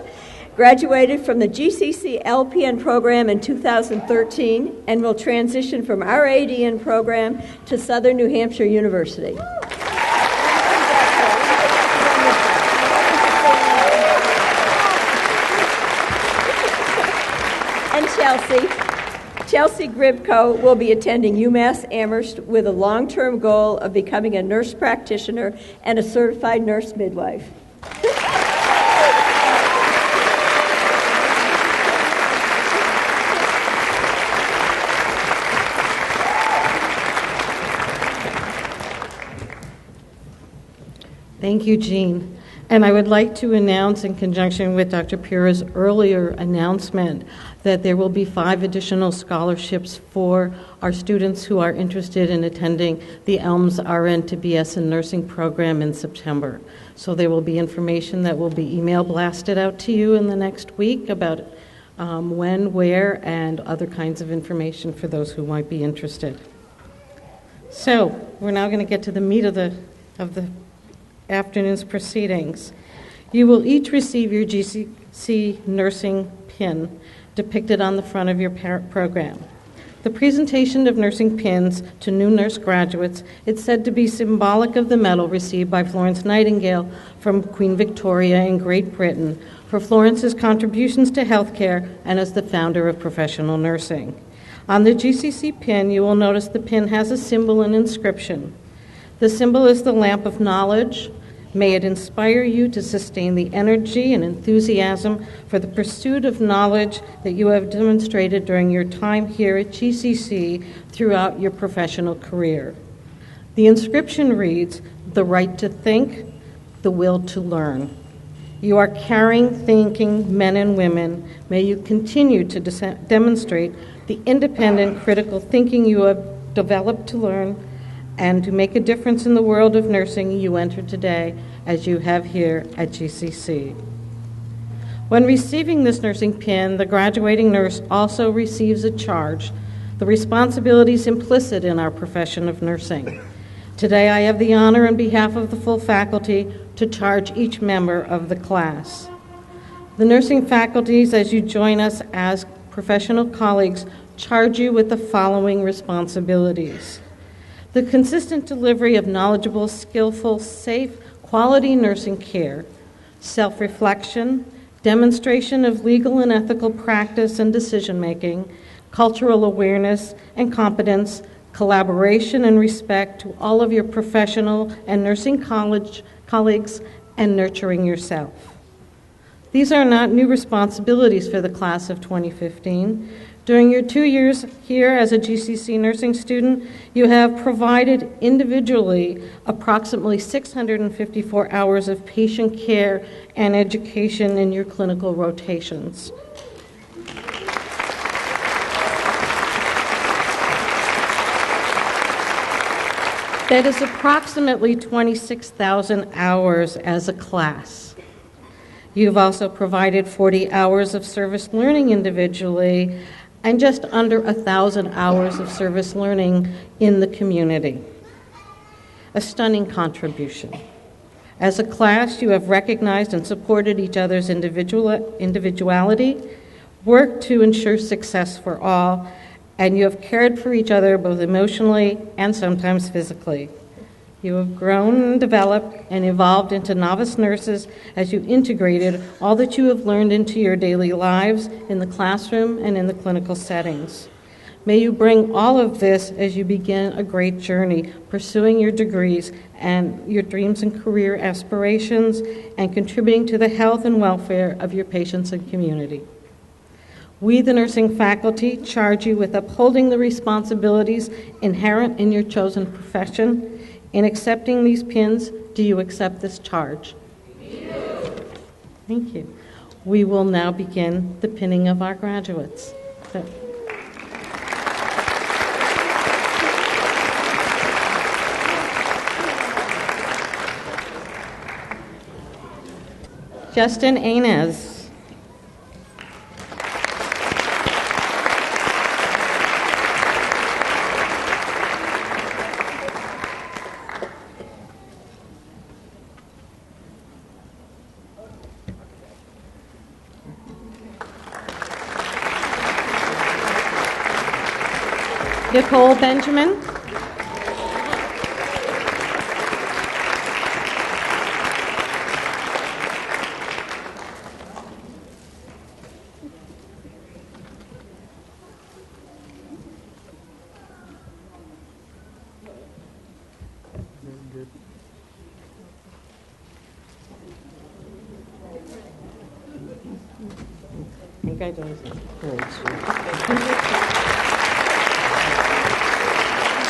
Graduated from the GCC LPN program in 2013 and will transition from our ADN program to Southern New Hampshire University. And Chelsea Gribko will be attending UMass Amherst with a long-term goal of becoming a nurse practitioner and a certified nurse midwife. Thank you, Jean. And I would like to announce, in conjunction with Dr. Pira's earlier announcement, that there will be 5 additional scholarships for our students who are interested in attending the Elms RN to BS in Nursing program in September. So there will be information that will be email blasted out to you in the next week about when, where, and other kinds of information for those who might be interested. So we're now going to get to the meat of the afternoon's proceedings. You will each receive your GCC nursing pin depicted on the front of your program. The presentation of nursing pins to new nurse graduates is said to be symbolic of the medal received by Florence Nightingale from Queen Victoria in Great Britain for Florence's contributions to healthcare and as the founder of professional nursing. On the GCC pin, you will notice the pin has a symbol and inscription. The symbol is the lamp of knowledge. May it inspire you to sustain the energy and enthusiasm for the pursuit of knowledge that you have demonstrated during your time here at GCC throughout your professional career. The inscription reads, "The right to think, the will to learn." You are caring, thinking men and women. May you continue to demonstrate the independent, critical thinking you have developed to learn and to make a difference in the world of nursing you enter today, as you have here at GCC. When receiving this nursing pin, the graduating nurse also receives a charge, the responsibilities implicit in our profession of nursing. Today, I have the honor, on behalf of the full faculty, to charge each member of the class. The nursing faculties, as you join us as professional colleagues, charge you with the following responsibilities: the consistent delivery of knowledgeable, skillful, safe, quality nursing care, self-reflection, demonstration of legal and ethical practice and decision-making, cultural awareness and competence, collaboration and respect to all of your professional and nursing colleagues, and nurturing yourself. These are not new responsibilities for the class of 2015. During your 2 years here as a GCC nursing student, you have provided individually approximately 654 hours of patient care and education in your clinical rotations. That is approximately 26,000 hours as a class. You've also provided 40 hours of service learning individually and just under 1,000 hours of service learning in the community. A stunning contribution. As a class, you have recognized and supported each other's individuality, worked to ensure success for all, and you have cared for each other both emotionally and sometimes physically. You have grown and developed and evolved into novice nurses as you integrated all that you have learned into your daily lives in the classroom and in the clinical settings. May you bring all of this as you begin a great journey, pursuing your degrees and your dreams and career aspirations, and contributing to the health and welfare of your patients and community. We, the nursing faculty, charge you with upholding the responsibilities inherent in your chosen profession. In accepting these pins, do you accept this charge? Thank you. We will now begin the pinning of our graduates. Justin Ainez. Nicole Benjamin.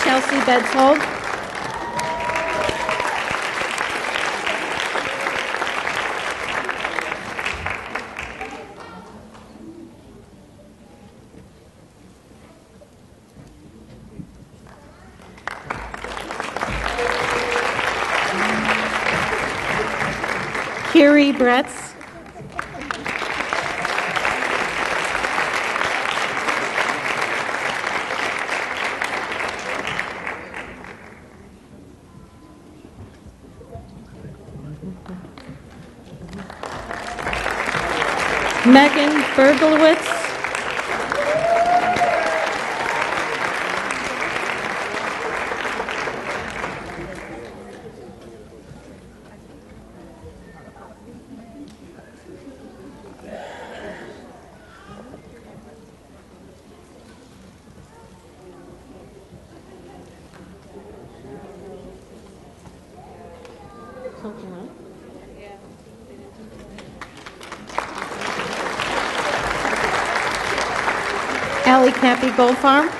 Chelsea Bedshold. Kiri Bretz. Megan Berglowitz. Allie Cappy Goldfarm.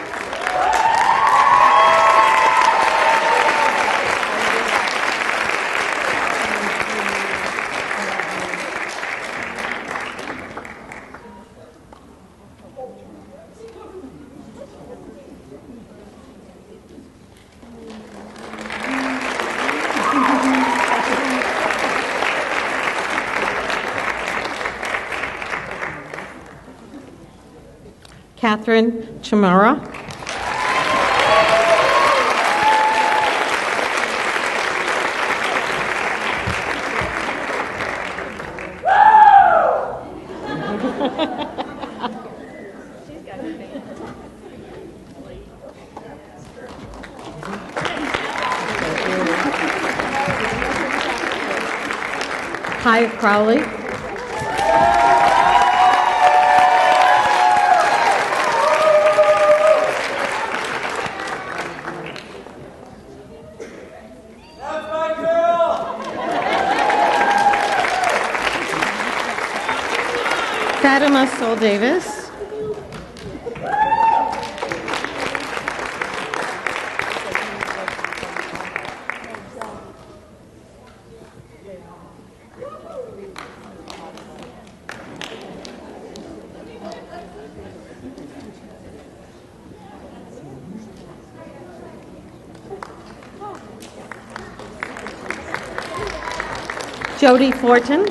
Catherine Chamara. Kaya Crowley. Fatima Sol Davis. Jody Fortin.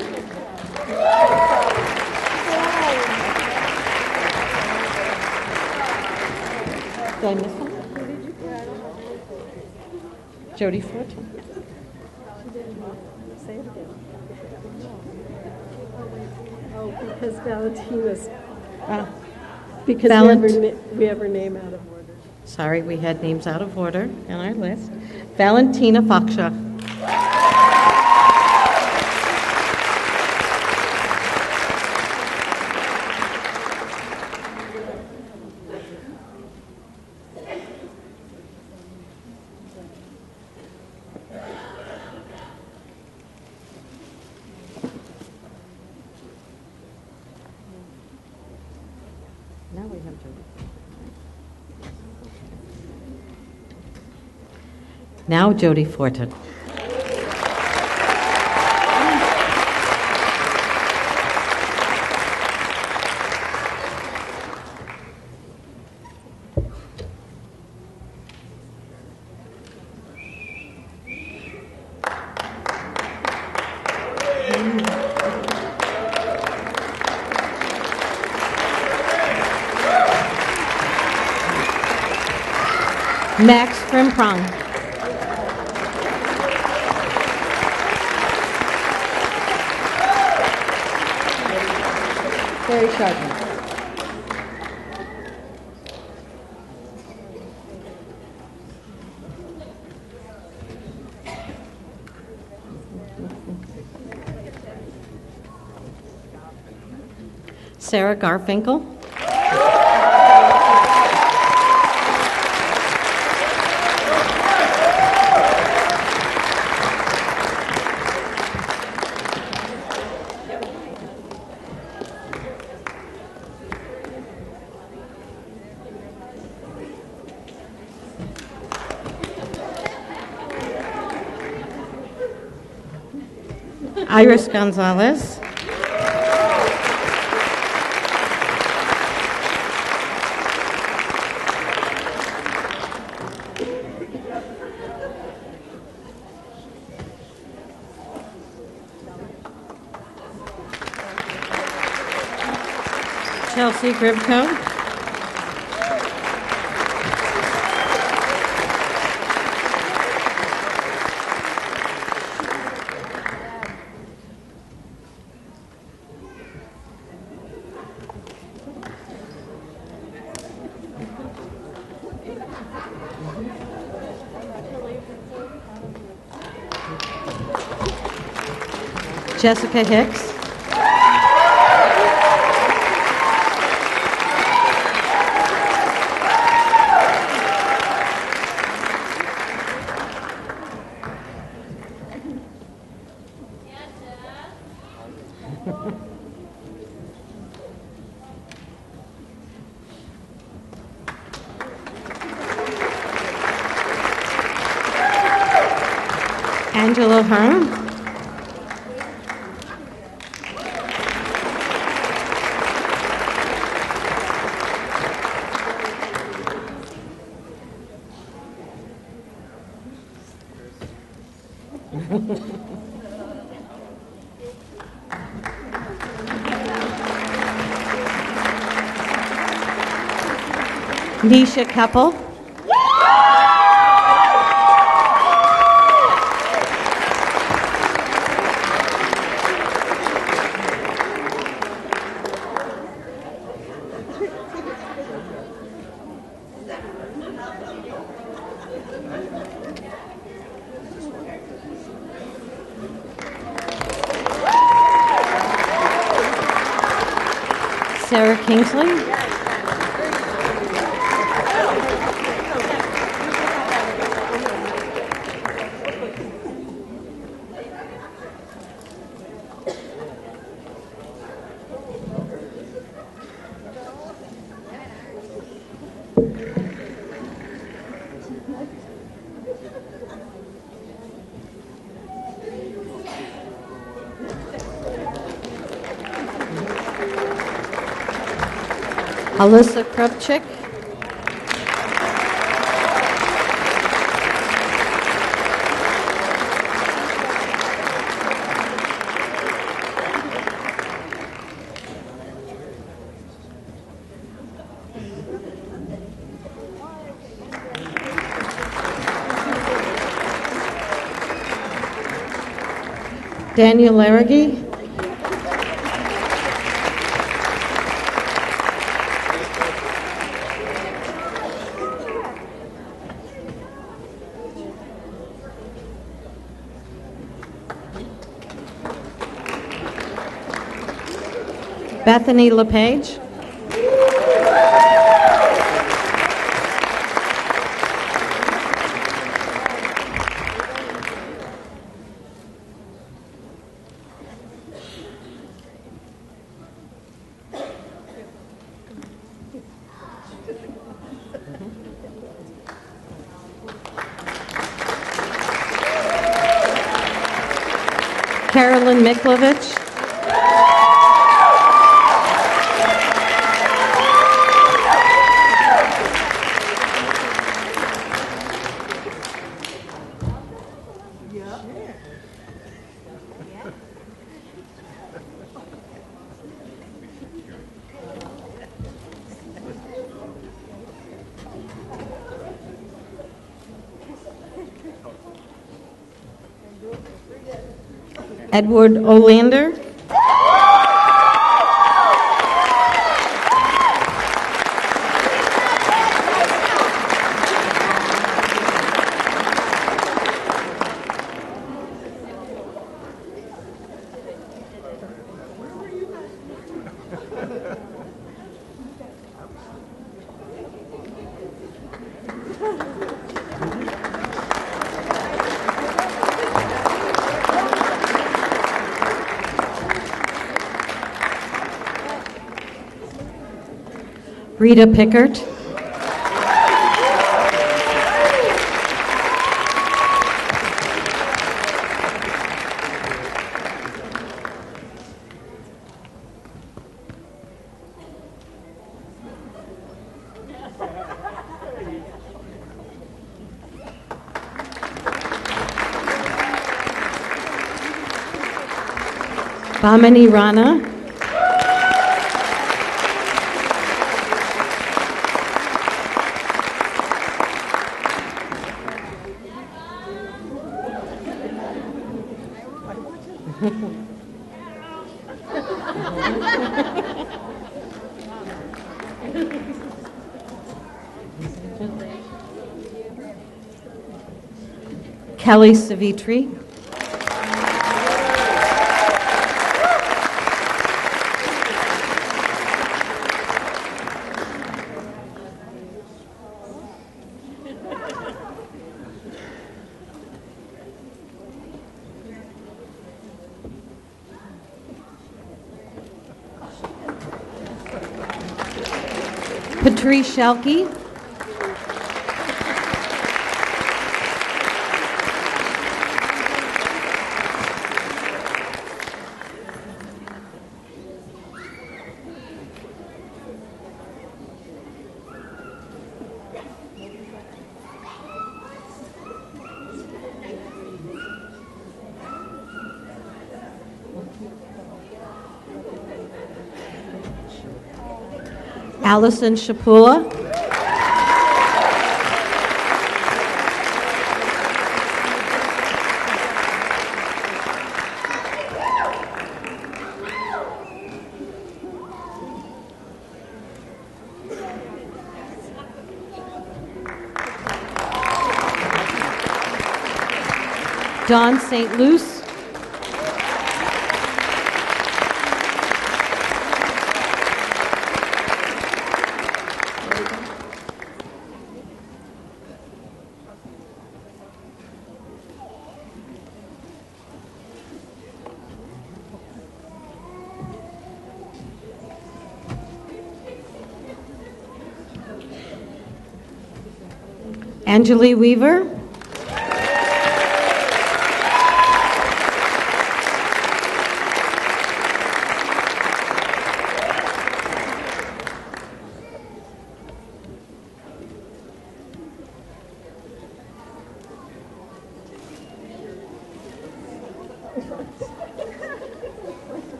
Did I miss one? Jody Fortin. Because Valentina's, Ah, because we have her name out of order. sorry, we had names out of order on our list. Valentina Faksha. Now we have Jody. Now Jody Fortin. Max Frimprong. Very Sharpman. Sarah Garfinkel. Iris Gonzalez. Chelsea Gribko. Jessica Hicks. Angela Hearn. Nisha Keppel. Sarah Kingsley. Alyssa Krupchik. Daniel Larragee. Bethany LePage. Carolyn Miklovich. Edward Olander. Rita Pickert. Bhamini Rana. Kelly Savitri. Patrice Shelkey. Allison Shapula. Dawn St. Luce. Anjali Weaver.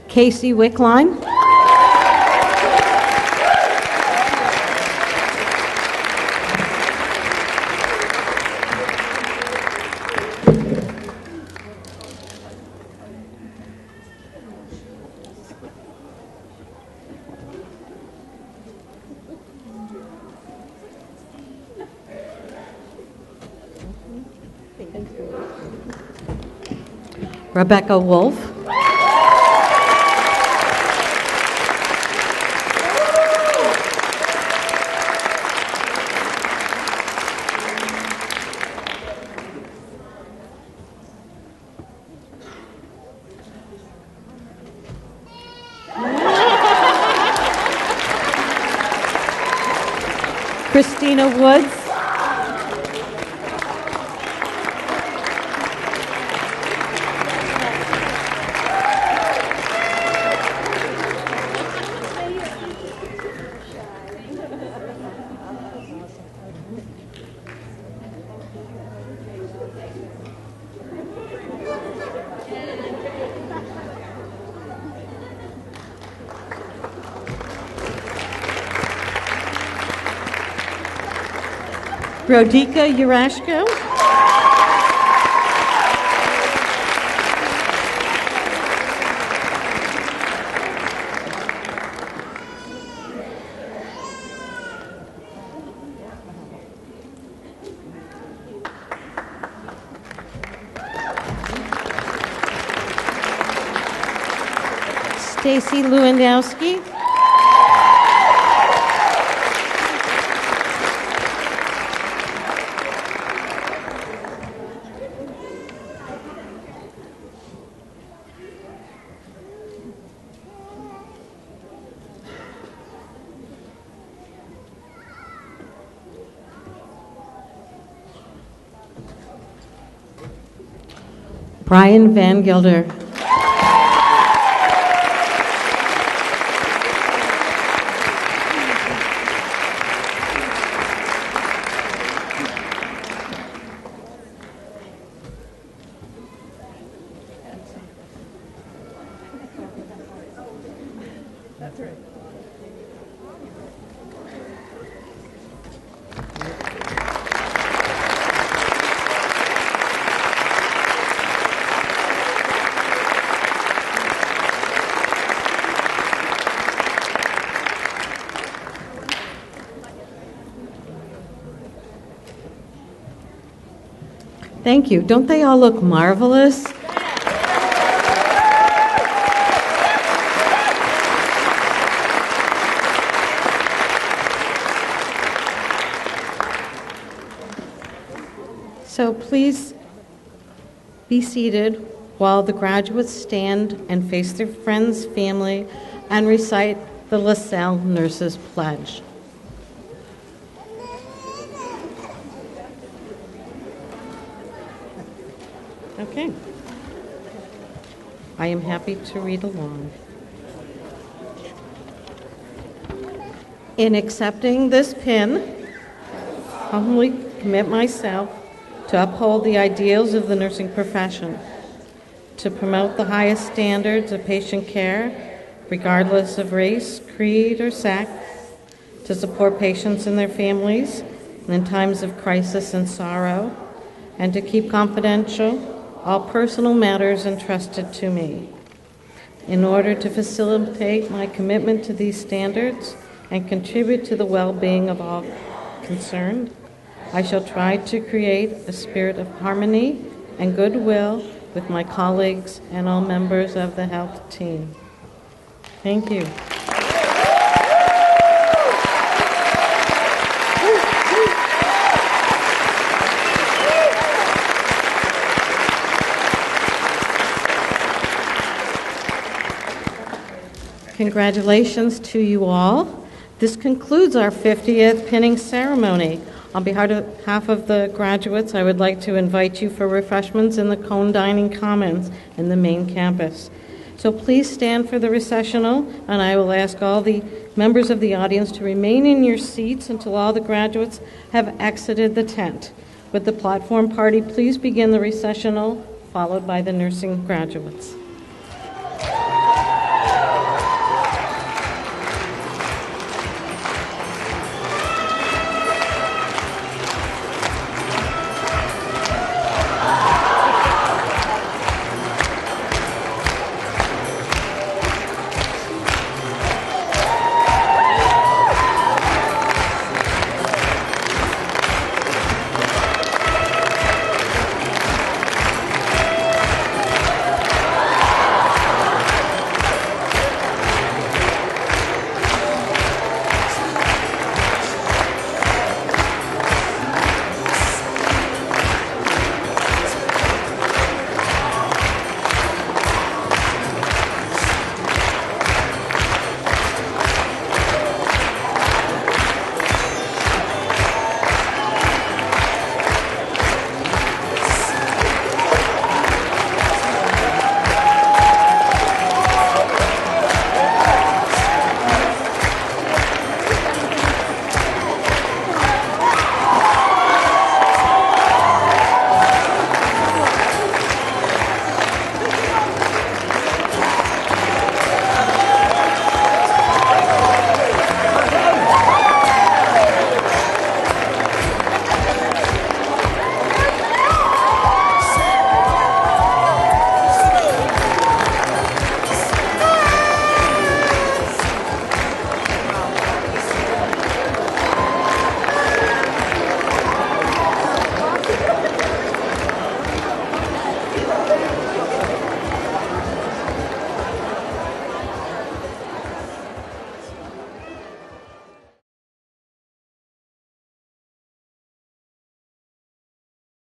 Casey Wickline. Rebecca Wolf. Christina Woods. Rodika Urashko. Stacy Lewandowski. Brian Van Gilder. Thank you. Don't they all look marvelous? So please be seated while the graduates stand and face their friends, family, and recite the LaSalle Nurses Pledge. Okay. I am happy to read along. In accepting this pin, I humbly commit myself to uphold the ideals of the nursing profession, to promote the highest standards of patient care, regardless of race, creed, or sex, to support patients and their families in times of crisis and sorrow, and to keep confidential all personal matters entrusted to me. In order to facilitate my commitment to these standards and contribute to the well-being of all concerned, I shall try to create a spirit of harmony and goodwill with my colleagues and all members of the health team. Thank you. Congratulations to you all. This concludes our 50th pinning ceremony. On behalf of the graduates, I would like to invite you for refreshments in the Cone Dining Commons in the main campus. So please stand for the recessional, and I will ask all the members of the audience to remain in your seats until all the graduates have exited the tent. Would the platform party please begin the recessional, followed by the nursing graduates.